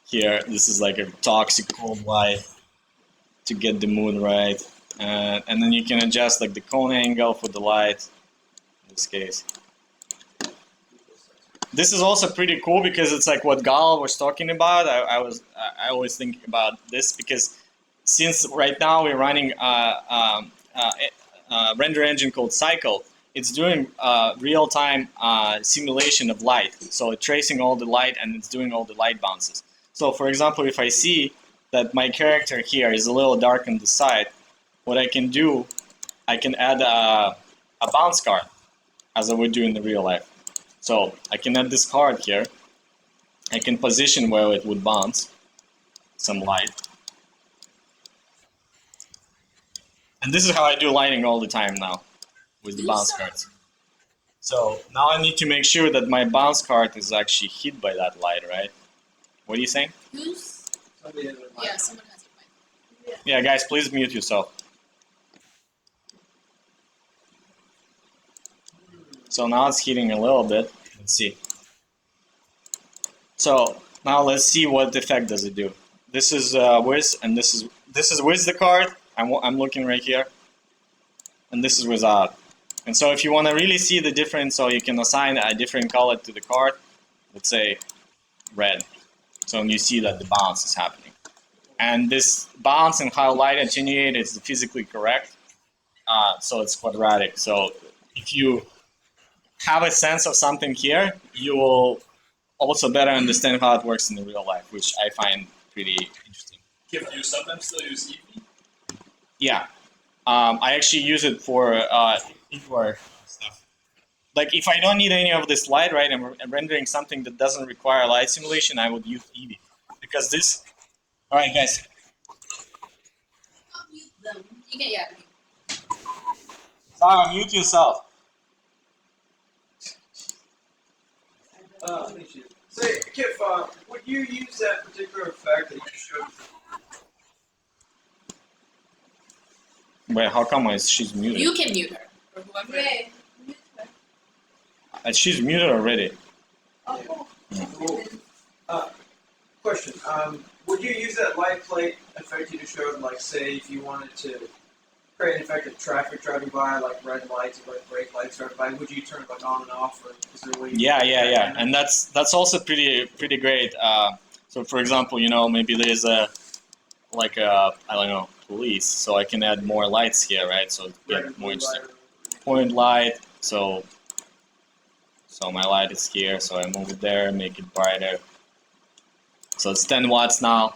Here, this is like a toxic cold light to get the mood right. And then you can adjust like the cone angle for the light in this case. This is also pretty cool because it's like what Gal was talking about. I always think about this because since right now we're running render engine called Cycle, it's doing real-time simulation of light. So it's tracing all the light and it's doing all the light bounces. So for example, if I see that my character here is a little dark on the side, what I can do, I can add a bounce card as I would do in the real life. So I can add this card here. I can position where it would bounce some light. And this is how I do lighting all the time now with the bounce cards. So now I need to make sure that my bounce card is actually hit by that light, right? What are you saying? Who's? Somebody has a mic. Yeah, someone has a mic. Yeah, guys, please mute yourself. So now it's hitting a little bit. Let's see. So now let's see what effect does it do. This is with, and this is with the card. I'm looking right here, and this is without. And so if you want to really see the difference, so you can assign a different color to the card. Let's say red. So you see that the bounce is happening. And this bounce and how light attenuate is physically correct. So it's quadratic. So if you have a sense of something here, you will also better understand how it works in the real life, which I find pretty interesting. Do you sometimes still use Eevee? Yeah, I actually use it for indoor stuff. Like if I don't need any of this light, right, I'm rendering something that doesn't require light simulation, I would use Eevee. Because this, all right guys. I'll mute them. You can, yeah. Sarah, mute yourself. Say, Kif, would you use that particular effect that you showed? Wait, how come she's muted? You can mute her. Or whoever. She's muted already. Question. Would you use that light plate effect you just showed, like, say, if you wanted to create an effect of traffic driving by, like red lights or like brake lights driving by? Would you turn it like on and off, or is there a way? Yeah, and that's also pretty great. So for example, maybe there's I don't know, police, so I can add more lights here, right? So get more interesting. Point light, so my light is here, so I move it there, make it brighter. So it's 10 watts now.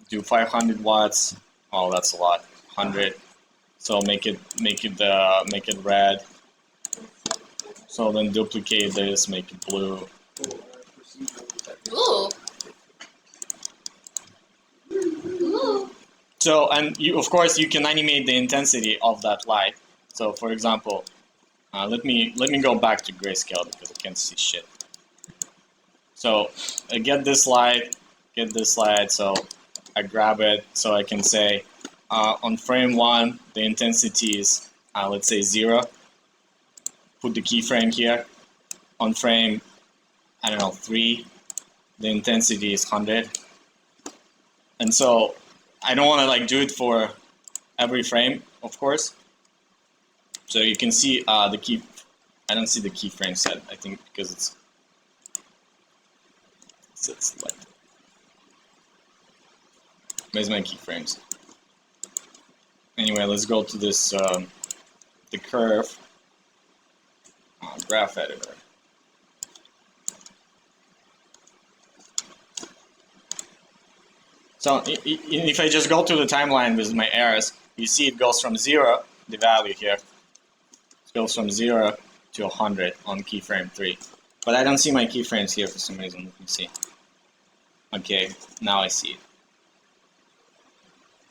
Do 500 watts. Oh, that's a lot. 100. So make it red. So then duplicate this, make it blue. Ooh. Ooh. So, and of course you can animate the intensity of that light. So for example, let me go back to grayscale because I can't see shit. So I get this light, so I grab it, so I can say on frame 1 the intensity is let's say 0. Put the keyframe here. On frame, I don't know, 3, the intensity is 100. And so I don't want to do it for every frame, of course. So you can see the key. I don't see the keyframe set. I think because it's selected. Where's my keyframes? Anyway, let's go to this the curve graph editor. So if I just go to the timeline with my arrows, you see it goes from 0, the value here, it goes from 0 to 100 on keyframe 3. But I don't see my keyframes here for some reason. Let me see. Okay, now I see it.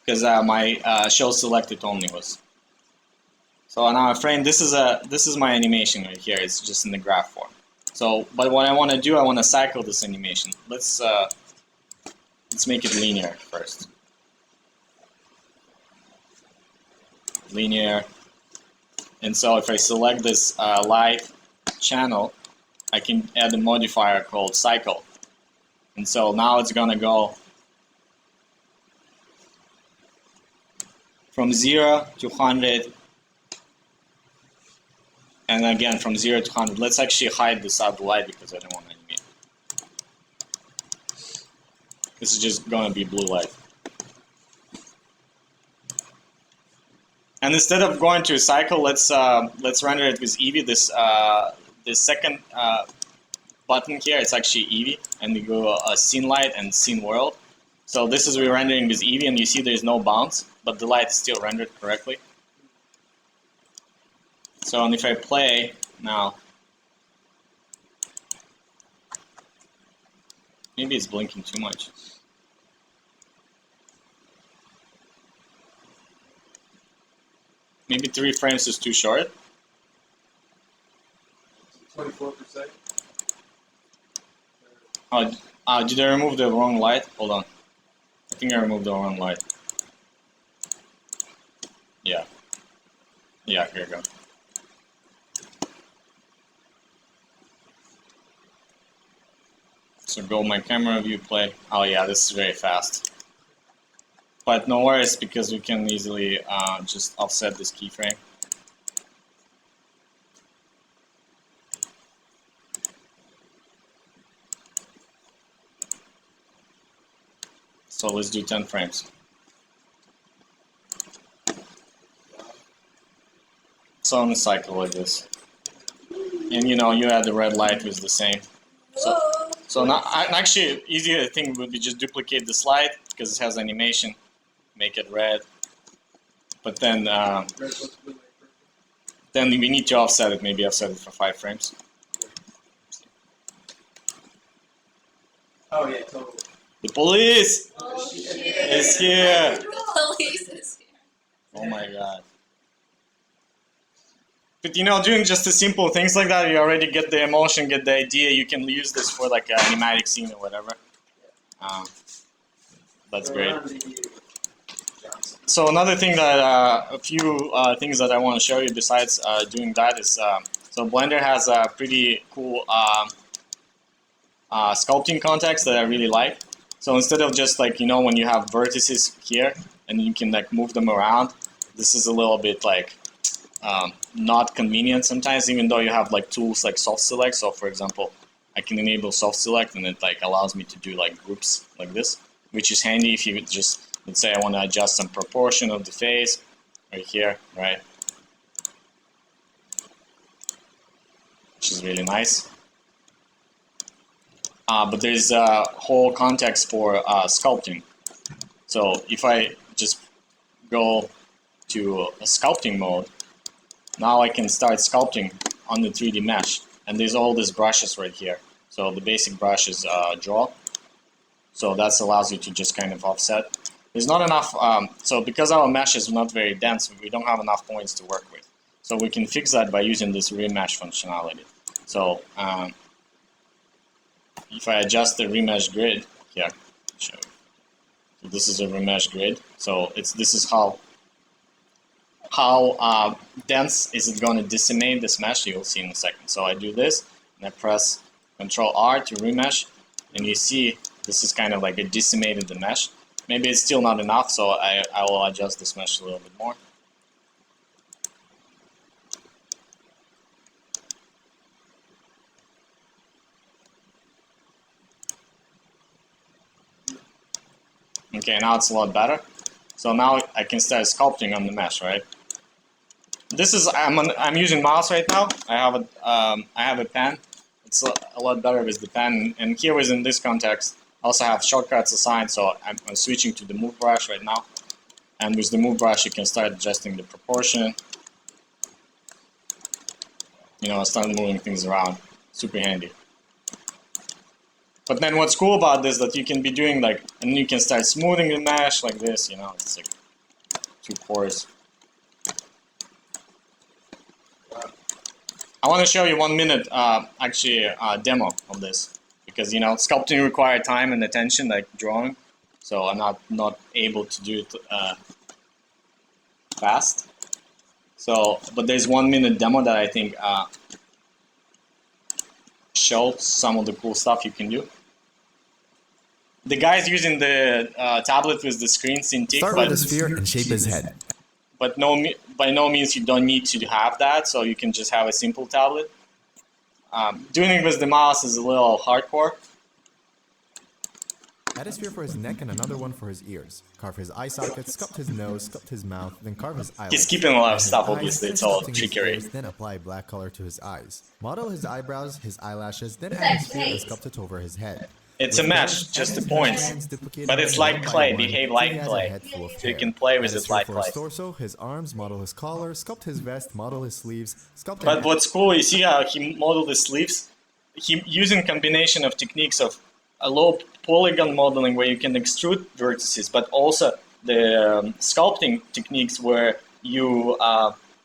Because my show selected only was. So now a frame. This is my animation right here. It's just in the graph form. So, but what I want to do, I want to cycle this animation. Let's make it linear first. Linear. And so if I select this light channel, I can add a modifier called cycle. And so now it's gonna go from 0 to 100, and again from 0 to 100. Let's actually hide this out the light because I don't want to animate. This is just gonna be blue light. And instead of going to a cycle, let's render it with Eevee. This second button here, it's actually Eevee, and we go scene light and scene world. So this is we're rendering with Eevee, and you see there's no bounce, but the light is still rendered correctly. So and if I play now, maybe it's blinking too much. Maybe 3 frames is too short. 24%. Did I remove the wrong light? Hold on. I think I removed the wrong light. Yeah. Yeah, here we go. So go my camera view play. Oh yeah, this is very fast. But no worries because we can easily just offset this keyframe. So let's do 10 frames. So on a cycle like this. And you know, you add the red light was the same. So now, actually, easier thing would be just duplicate the slide because it has animation, make it red. But then we need to offset it, maybe offset it for 5 frames. Oh yeah, totally. The police Oh shit! is here. The police is here. Oh my god. But you know, doing just the simple things like that, you already get the emotion, get the idea. You can use this for like an animatic scene or whatever. That's great. So another thing that, a few things that I want to show you besides doing that is, so Blender has a pretty cool sculpting context that I really like. So instead of just like, you know, when you have vertices here and you can like move them around, this is a little bit like not convenient sometimes, even though you have like tools like soft select. So for example, I can enable soft select and it like allows me to do like groups like this, which is handy if you just, let's say I want to adjust some proportion of the face right here, right? Which is really nice. But there's a whole context for sculpting. So if I just go to a sculpting mode, now I can start sculpting on the 3D mesh. And there's all these brushes right here. So the basic brush is draw. So that allows you to just kind of offset. There's not enough, so because our mesh is not very dense, we don't have enough points to work with. So we can fix that by using this remesh functionality. So if I adjust the remesh grid, here, show you. So this is a remesh grid. So this is how dense is it going to decimate this mesh. You'll see in a second. So I do this, and I press Control R to remesh, and you see this is kind of like it decimated the mesh. Maybe it's still not enough, so I will adjust this mesh a little bit more. Okay, now it's a lot better. So now I can start sculpting on the mesh, right? This is I'm using mouse right now. I have a pen. It's a lot better with the pen. And here within this context, I also have shortcuts assigned. So I'm switching to the move brush right now. And with the move brush, you can start adjusting the proportion. You know, start moving things around. Super handy. But then what's cool about this is that you can be doing like, and you can start smoothing the mesh like this, you know, it's like 2 pores. I want to show you 1 minute demo of this because, you know, sculpting requires time and attention like drawing. So I'm not able to do it fast. So, but there's 1 minute demo that I think shows some of the cool stuff you can do. The guy's using the tablet with the screen Cintiq. Start with a sphere and shape his head. But by no means you don't need to have that, so you can just have a simple tablet. Doing it with the mouse is a little hardcore. Add a sphere for his neck and another one for his ears. Carve his eye sockets, sculpt his nose, sculpt his mouth, then carve his eyelids. He's keeping a lot of Add his stuff, eyes, obviously, then it's all sculpting his trickery. ears, then apply black color to his eyes. Model his eyebrows, his eyelashes, then add his sphere and sculpt it over his head. It's a mesh, just the points. But it's like clay, behave like clay. So you can play with it like For clay. his torso, his arms, model his collar, sculpt his vest, model his sleeves, sculpt But an what's cool, you see how he modeled the sleeves? He using combination of techniques of a low polygon modeling where you can extrude vertices, but also the sculpting techniques where you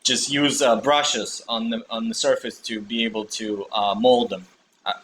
just use brushes on the surface to be able to mold them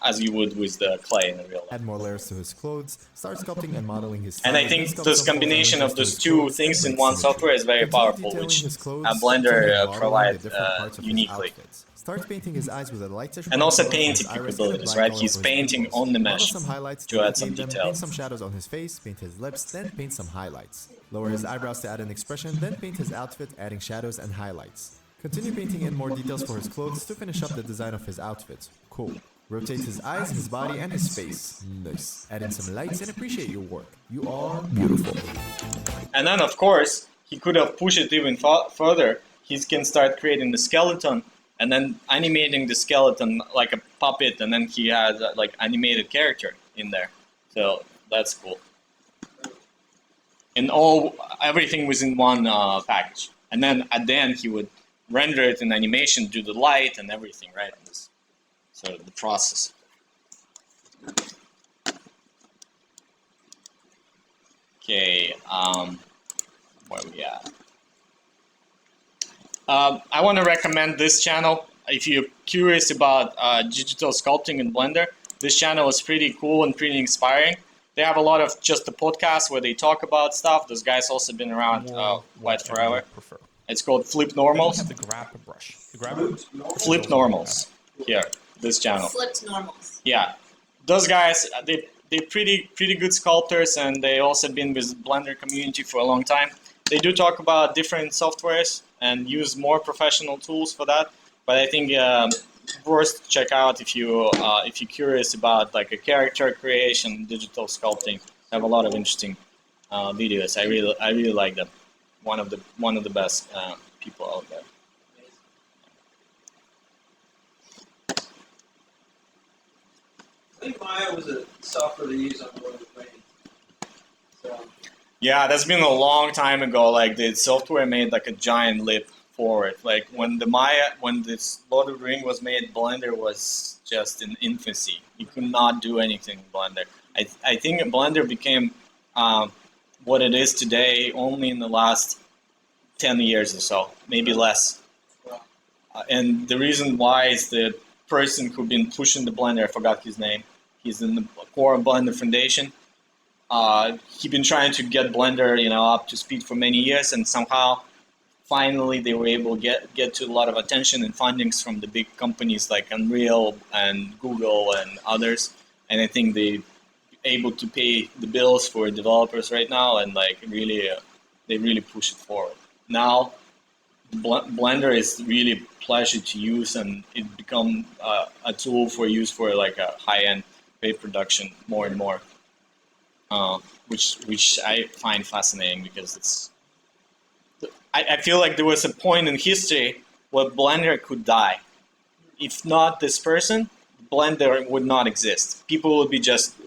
as you would with the clay in the real life. Add more layers to his clothes, start sculpting and modeling his And I style, think then sculpt this some full combination images of to those his two clothes, things then in break one symmetry. software is very Continue powerful, detailing which his clothes, Blender turning and modeling provide the different parts of his uniquely. outfits. Start painting his eyes with a light touch And brown also color for painting his iris and a capabilities, black right? color He's for his painting pupils. on the Model mesh some highlights to add some duplicate them, detail. paint some shadows on his face, paint his lips, then paint some highlights. Lower his eyebrows to add an expression, then paint his outfit, adding shadows and highlights. Continue painting in more details for his clothes to finish up the design of his outfit. Cool. Rotate his eyes, his body, and his face. Nice. Add in some lights and appreciate your work. You are beautiful. And then, of course, he could have pushed it even further. He can start creating the skeleton and then animating the skeleton like a puppet, and then he has like animated character in there. So that's cool. And everything was in one package. And then at the end, he would render it in animation, do the light and everything, right? This sort of the process. Okay, where we at? I want to recommend this channel. If you're curious about digital sculpting in Blender, this channel is pretty cool and pretty inspiring. They have a lot of just the podcasts where they talk about stuff. Those guys also been around quite forever. Prefer. It's called Flip Then we Normals. have the grappa brush. The grappa Flip Normals. Here, this channel. Flipped normals. Yeah, those guys, they're pretty good sculptors, and they also been with Blender community for a long time. They do talk about different softwares and use more professional tools for that. But I think worth check out if you're curious about like a character creation, digital sculpting. They have a lot of interesting videos. I really like them. One of the best people out there. I think Maya was a software they use on Road Paint. So, Yeah, that's been a long time ago. Like the software made like a giant leap forward. Like when this Lord of the Ring was made, Blender was just in infancy. You could not do anything in Blender. I think Blender became what it is today only in the last 10 years or so, maybe less. And the reason why is the person who's been pushing the Blender, I forgot his name. He's in the core Blender Foundation. He's been trying to get Blender, up to speed for many years, and somehow, finally, they were able to get to a lot of attention and fundings from the big companies like Unreal and Google and others. And I think they able to pay the bills for developers right now, and like they really push it forward. Now, Blender is really a pleasure to use, and it become a tool for use for like a high-end paid production more and more, which I find fascinating because it's. I feel like there was a point in history where Blender could die. If not this person, Blender would not exist. People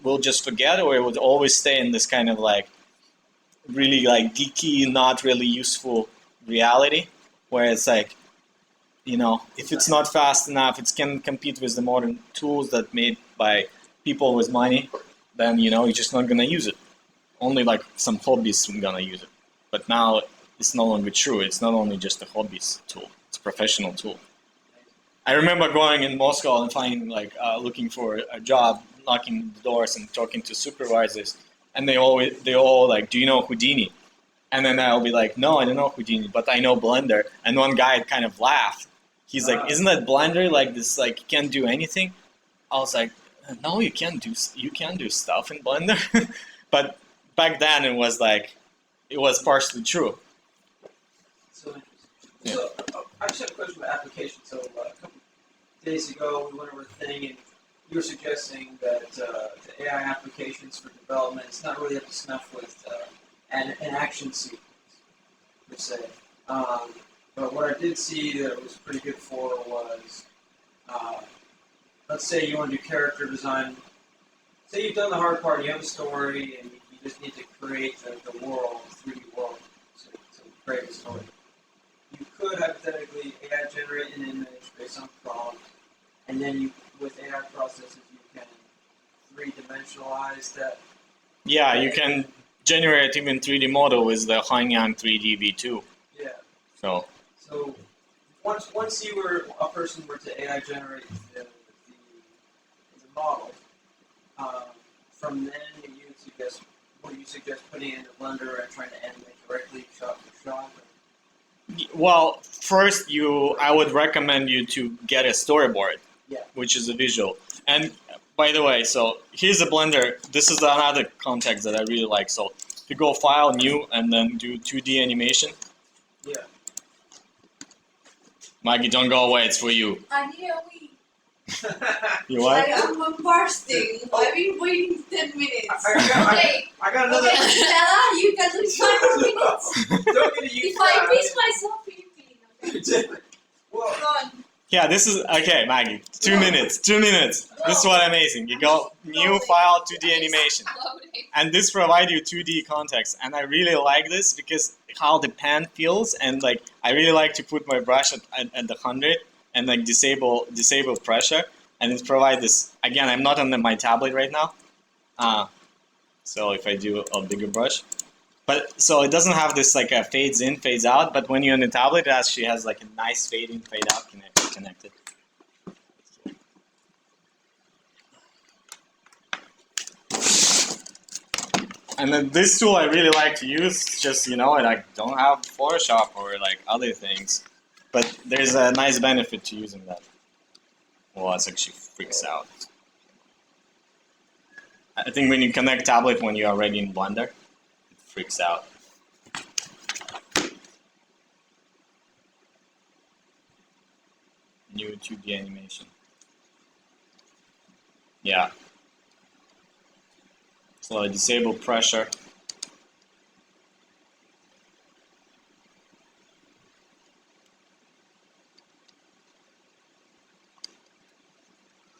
will just forget, or it would always stay in this kind of like really like geeky, not really useful reality, where it's like, if it's not fast enough, it can compete with the modern tools that made by people with money, then you're just not gonna use it. Only like some hobbyists are gonna use it. But now it's no longer true. It's not only just a hobbyist tool; it's a professional tool. I remember going in Moscow and finding looking for a job, knocking the doors and talking to supervisors, and they all like, "Do you know Houdini?" And then I'll be like, "No, I don't know Houdini, but I know Blender." And one guy kind of laughed. He's like, "Isn't that Blender like this? Like you can't do anything?" I was like, "No, you can do stuff in Blender." But back then it was partially true. so interesting. So, I just have a question about application. So, a couple days ago, we went over a thing, and you were suggesting that the AI applications for development, it's not really up to snuff with an action sequence, per se. But what I did see that it was pretty good for was, let's say you want to do character design. Say you've done the hard part, you have a story, and you just need to create the world, the 3D world, to create a story. You could hypothetically AI generate an image based on prompt, and then with AI processes you can 3-dimensionalize that. Yeah, you can generate even 3D model with the Hanyang 3D V2. Yeah. So So once you were a person were to AI generate the model, from then would you suggest putting it in the blender and trying to animate directly shot for shot? Well, first I would recommend you to get a storyboard, Yeah. which is a visual. And by the way, so here's a blender. This is another context that I really like. So you go File, New, and then do 2D animation. Yeah. Maggie, don't go away. It's for you. I need a wee. You what? I'm bursting. I've been waiting 10 minutes. I got another. Okay, Stella, you can do 5 minutes. Don't get to use If I piss myself, you Well, Gone. Yeah, this is okay, Maggie. 2 minutes. 2 minutes. This is what amazing. You go New, File, 2D animation. Loading. And this provides you 2D context, and I really like this because how the pen feels, and like I really like to put my brush at the 100 and like disable pressure, and it provides this. Again, I'm not on my tablet right now, so if I do a bigger brush, but so it doesn't have this like a fades in, fades out. But when you're on the tablet, it actually has like a nice fade in, fade out connected. And then this tool I really like to use, just, and I don't have Photoshop or like other things, but there's a nice benefit to using that. Well, it actually freaks out. I think when you connect tablet when you're already in Blender, it freaks out. New 2D animation. Yeah. So I disable pressure.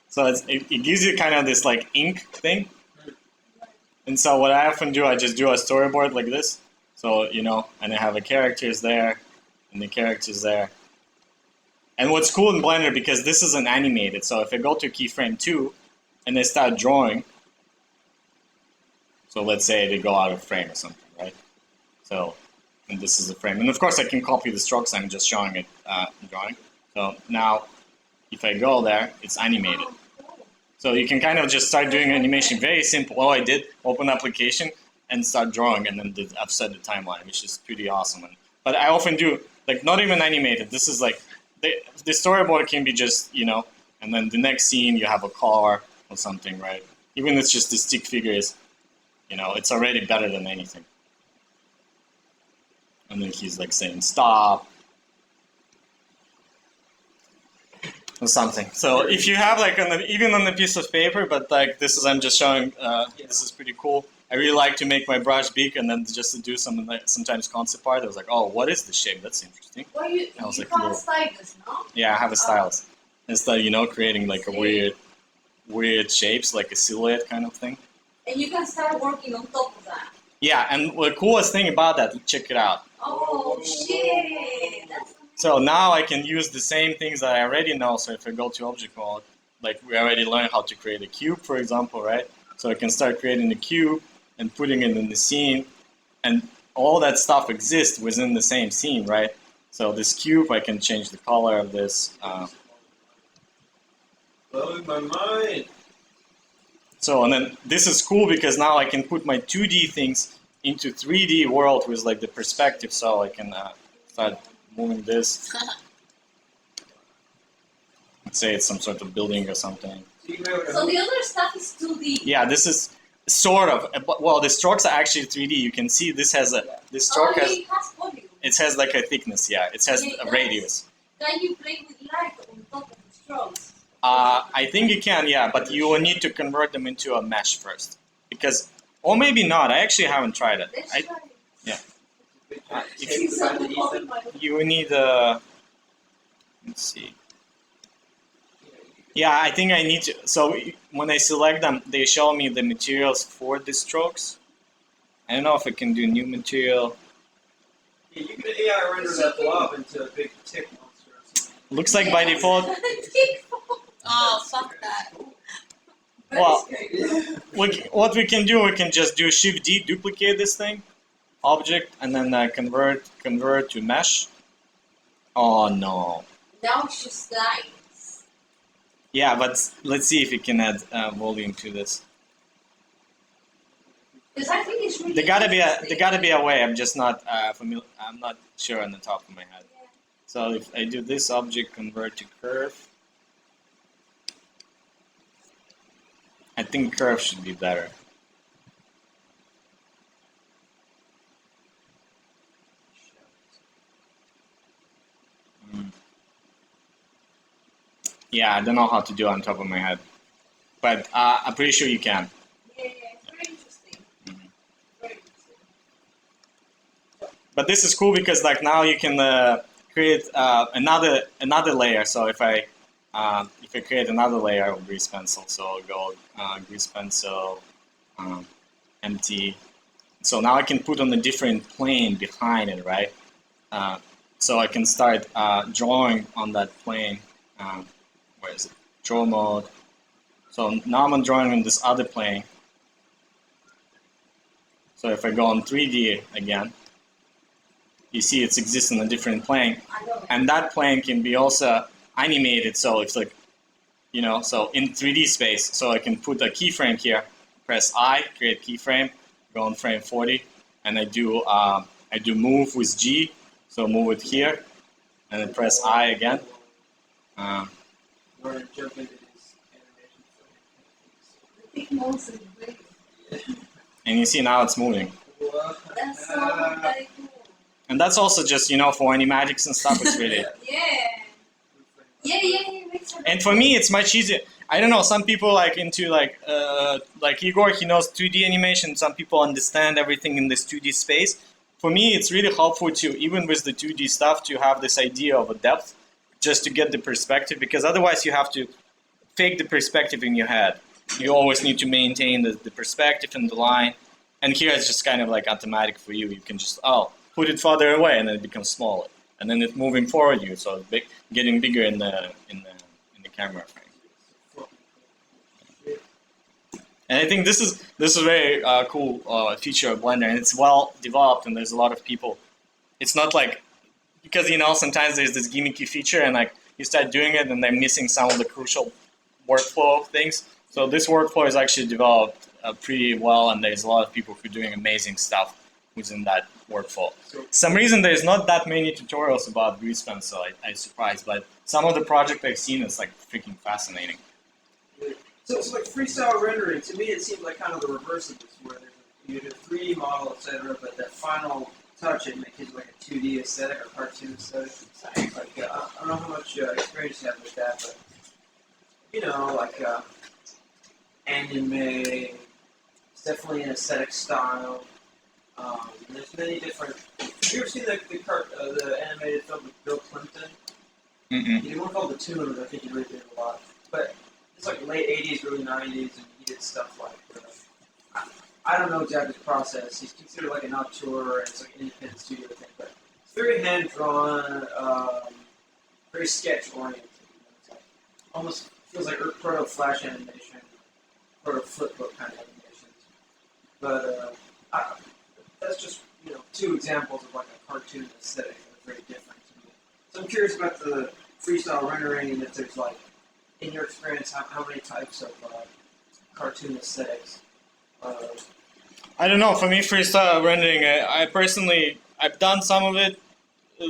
So it gives you kind of this like ink thing. And so what I often do, I just do a storyboard like this. So, and I have the characters there and the characters there. And what's cool in Blender, because this isn't animated, so if I go to keyframe 2 and I start drawing, so let's say they go out of frame or something, right? So, and this is the frame. And of course I can copy the strokes, I'm just showing it, drawing. So now, if I go there, it's animated. So you can kind of just start doing animation, very simple. All I did, open application and start drawing, and then I've set the timeline, which is pretty awesome. But I often do, like not even animated, this is like, the storyboard can be just, and then the next scene you have a car or something, right? Even if it's just the stick figures, it's already better than anything. And then he's like saying stop or something. So if you have like even on a piece of paper, but like this is, I'm just showing, this is pretty cool. I really like to make my brush big and then just to do some like sometimes concept art. I was like, oh, what is this shape? That's interesting. Well, you was like, have cool. a stylus, no? Yeah, I have a stylus. Instead, creating like a weird shapes, like a silhouette kind of thing. And you can start working on top of that. Yeah, and the coolest thing about that, check it out. Oh, shit! That's So now I can use the same things that I already know. So if I go to object mode, like we already learned how to create a cube, for example, right? So I can start creating a cube and putting it in the scene, and all that stuff exists within the same scene, right? So this cube, I can change the color of this. blowing my mind. So, and then this is cool because now I can put my 2D things into 3D world with like the perspective, so I can start moving this. Let's say it's some sort of building or something. So the other stuff is 2D. Yeah, this is sort of, well, the strokes are actually 3D. You can see this has this stroke Oh, has, it has volume. it has like a thickness, yeah. It has Yeah, it a does. radius. Can you play with light on top of the strokes? I think you can, yeah, but you will need to convert them into a mesh first. Because, or maybe not, I actually haven't tried it. Let's I, try it. if you need let's see. Yeah, I think I need to, so when I select them, they show me the materials for the strokes. I don't know if I can do new material. Yeah, you can AI render that blob into a big tick monster or something. Looks like by default, Oh, fuck that. well, what we can do, we can just do Shift D, duplicate this thing, object, and then convert to mesh. Oh no, Now it's just lines. Yeah, but let's see if we can add volume to this. Because I think it's really There gotta interesting. be a way. I'm just not familiar. I'm not sure on the top of my head. Yeah. So if I do this object convert to curve, I think curve should be better. Mm. Yeah, I don't know how to do it on top of my head, but I'm pretty sure you can. Yeah, it's very interesting. Mhm. Very interesting. But this is cool because like now you can create another layer. So if I create another layer of grease pencil, so I'll go grease pencil, empty. So now I can put on a different plane behind it, right? So I can start drawing on that plane. Where is it? Draw mode. So now I'm drawing on this other plane. So if I go on 3D again, you see it exists in a different plane. I know. And that plane can be also animated, so it's like, so in 3D space. So I can put a keyframe here, press I, create keyframe, go on frame 40, and I do move with G, so move it here, and then press I again. We're gonna jump into this animation. The big monster is great. And you see now it's moving. That's so very cool. And that's also just, for animatics and stuff, it's really... Yeah, makes sense. And for me, it's much easier. I don't know, some people like into like Igor, he knows 2D animation. Some people understand everything in this 2D space. For me, it's really helpful to, even with the 2D stuff, to have this idea of a depth, just to get the perspective, because otherwise you have to fake the perspective in your head. You always need to maintain the perspective and the line. And here it's just kind of like automatic for you. You can just, put it farther away, and then it becomes smaller. And then it's moving forward you, so it's getting bigger in the camera frame. And I think this is a very cool feature of Blender, and it's well developed, and there's a lot of people. It's not like, because sometimes there's this gimmicky feature, and like you start doing it, and they're missing some of the crucial workflow things. So this workflow is actually developed pretty well, and there's a lot of people who are doing amazing stuff within that workflow. For some reason, there's not that many tutorials about grease pencil. I'm surprised, but some of the projects I've seen, it's like freaking fascinating. So like freestyle rendering, to me it seems like kind of the reverse of this, where you do a 3D model, etc., but that final touch it makes it like a 2D aesthetic or cartoon aesthetic. Like I don't know how much experience you have with that, but like anime, it's definitely an aesthetic style. And there's many different. Have you ever seen the animated film with Bill Clinton? Mm-mm. He did one called The Tomb, I think he really did a lot. But it's like late 80s, early 90s, and he did stuff like, I don't know exactly the process. He's considered like an auteur, and it's like an independent studio thing, but it's very hand-drawn, very sketch-oriented. It's like, almost feels like proto-Flash animation, proto-flipbook kind of animations. But that's just, two examples of like a cartoon aesthetic that are very different to me. So I'm curious about the freestyle rendering, and if there's like, in your experience, how many types of cartoon aesthetics? I don't know. For me, freestyle rendering, I personally, I've done some of it,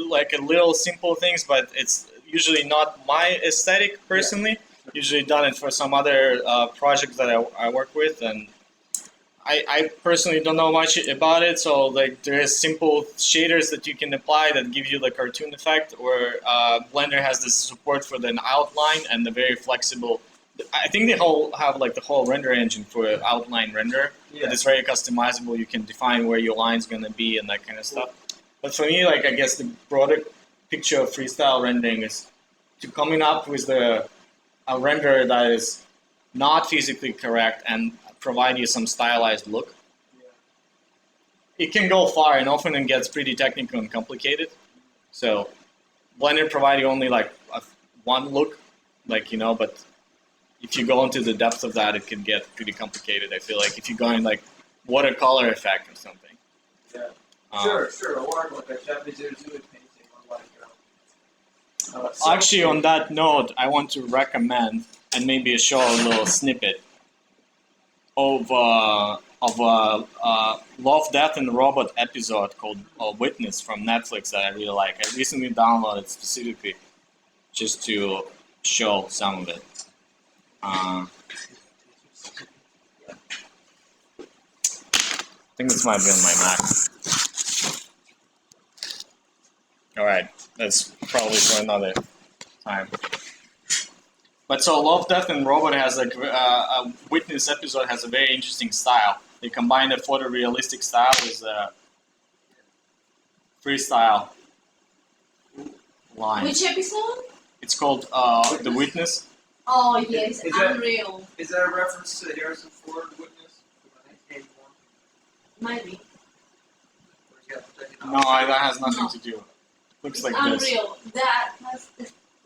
like a little simple things, but it's usually not my aesthetic personally. Yeah. Usually done it for some other projects that I work with, and I personally don't know much about it. So like there is simple shaders that you can apply that give you the cartoon effect, or Blender has this support for the outline and the very flexible. I think they have like the whole render engine for outline render. Yeah. That is very customizable. You can define where your line's gonna be and that kind of stuff. But for me, like I guess the broader picture of freestyle rendering is to coming up with a render that is not physically correct and provide you some stylized look. Yeah. It can go far, and often it gets pretty technical and complicated. So Blender provides you only like one look, but if you go into the depth of that, it can get pretty complicated. I feel like if you go in like watercolor effect or something. Yeah. Sure. Or like a Japanese Uzui painting, or like Actually, on that note, I want to recommend and maybe show a little snippet of Love, Death, and Robot episode called Witness from Netflix that I really like. I recently downloaded specifically just to show some of it. I think this might be on my Mac. Alright, that's probably for another time. But so Love, Death, and Robot has like a Witness episode has a very interesting style. They combine a photorealistic style with a freestyle line. Which episode? It's called The Witness. Oh yes, Is that- Unreal. Is that a reference to the Harrison Ford Witness from 1981? Might be. Or is that taken No, off? that has nothing to do. Looks like this. Unreal. That has.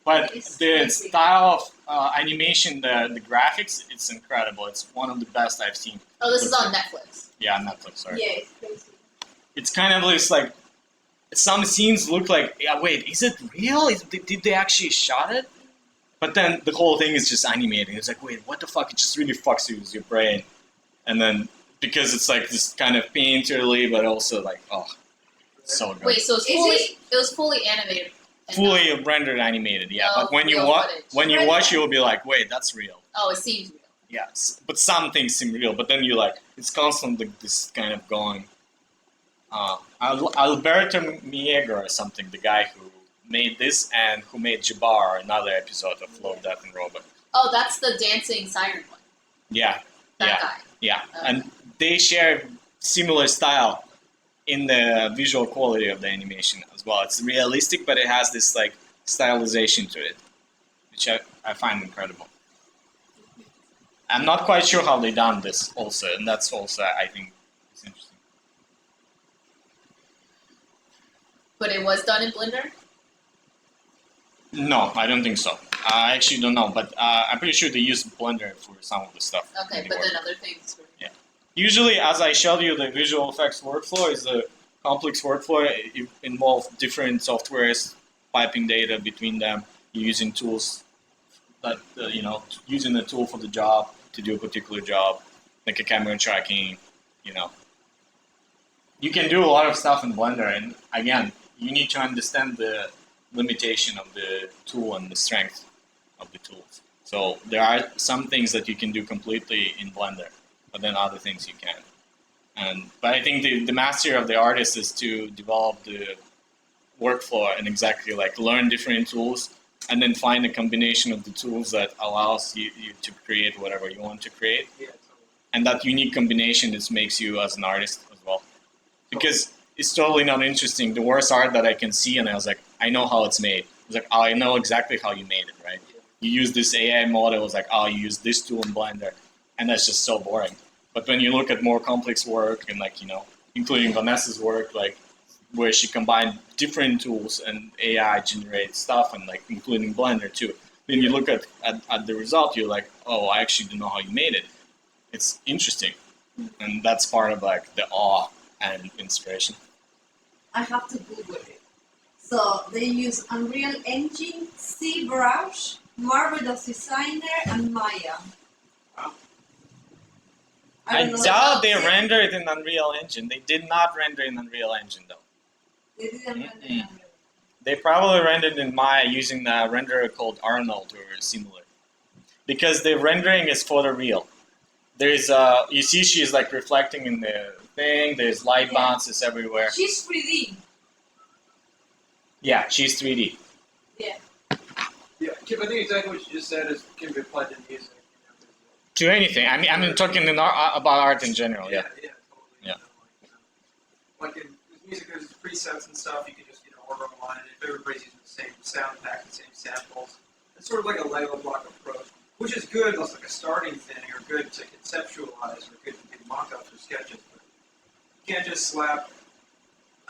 But It's the crazy. style of animation, the graphics, it's incredible. It's one of the best I've seen. Oh, this is on Netflix. Yeah, Netflix, sorry. Yeah, it's crazy. It's kind of just like, some scenes look like, yeah, wait, is it real? Did they actually shot it? But then the whole thing is just animated. It's like, wait, what the fuck? It just really fucks you with your brain. And then, because it's like this kind of painterly, but also like, oh, it's so good. Wait, so it's Is fully it- it was fully animated. and Fully not- rendered animated, yeah. No But when you real watch, footage. when you Right. watch, you'll be like, wait, that's real. Oh, it seems real. Yes, but some things seem real. But then you like, it's constantly this kind of going. Alberto Miega or something, the guy who made this and who made Jabbar, another episode of Love, Death, and Robot. Oh, that's the dancing siren one. Yeah, That yeah, guy. yeah. Okay. And they share similar style in the visual quality of the animation as well. It's realistic, but it has this like stylization to it, which I find incredible. I'm not quite sure how they done this also, and that's also I think is interesting. But it was done in Blender? No, I don't think so. I actually don't know, but I'm pretty sure they use Blender for some of the stuff. Okay, that they but work. then other things were... Usually, as I showed you, the visual effects workflow is a complex workflow. It involves different softwares, piping data between them, using tools that, using a tool for the job to do a particular job, like a camera tracking, You can do a lot of stuff in Blender, and again, you need to understand the limitation of the tool and the strength of the tools. So there are some things that you can do completely in Blender, but then other things you can. But I think the mastery of the artist is to develop the workflow and exactly like learn different tools and then find a combination of the tools that allows you to create whatever you want to create. Yeah, totally. And that unique combination just makes you as an artist as well. Because it's totally not interesting. The worst art that I can see, and I was like, I know how it's made. It's like, oh, I know exactly how you made it, right? You use this AI model, it's like, oh, you use this tool in Blender, and that's just so boring. But when you look at more complex work, and like, including Vanessa's work, like, where she combined different tools and AI generates stuff, and like, including Blender too, then you look at the result, you're like, oh, I actually don't know how you made it. It's interesting. And that's part of like the awe and inspiration. I have to Google it. So they use Unreal Engine, ZBrush, Marvelous Designer, and Maya. I don't know doubt about they it. render it in Unreal Engine. They did not render in Unreal Engine though. They didn't render Mm-mm. Unreal. They probably rendered in Maya using the renderer called Arnold or similar. Because the rendering is photoreal. There's you see she's like reflecting in the thing, there's light Yeah. bounces everywhere. She's 3D. Yeah, she's 3D. Yeah, Kim, I think exactly what you just said can be applied to music. To anything. I'm talking about art in general, yeah. Totally. Yeah. Like in music, there's presets and stuff. You can just order online, and if everybody's using the same sound pack, the same samples, it's sort of like a Lego block approach, which is good. It's like a starting thing, or good to conceptualize, or good to do mock-ups or sketches. But you can't just slap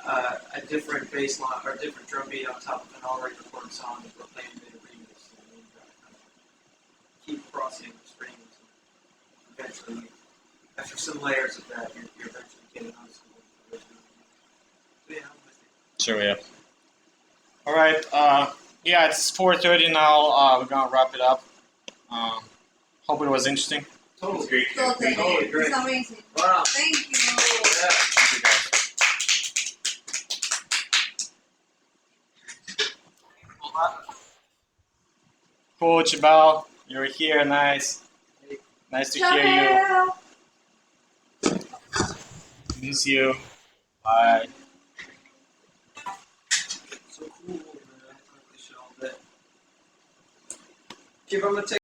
a different bass line or a different drum beat on top of an already recorded song and proclaim it a remix. And then keep crossing the strings. And eventually, after some layers of that, you're eventually getting onto the original. So, yeah, I'm with you. Sure, yeah. All right. Yeah, it's 4:30 now. We're gonna wrap it up. Hope it was interesting. Totally. Great. Totally. Totally great. It's amazing. Wow. Thank you. Yeah. Thank you guys. Cool, Chibal. You're here. Nice. Nice to hear you. Ciao. Miss you. Bye. So cool, man. I talked this shit all day. Keep on the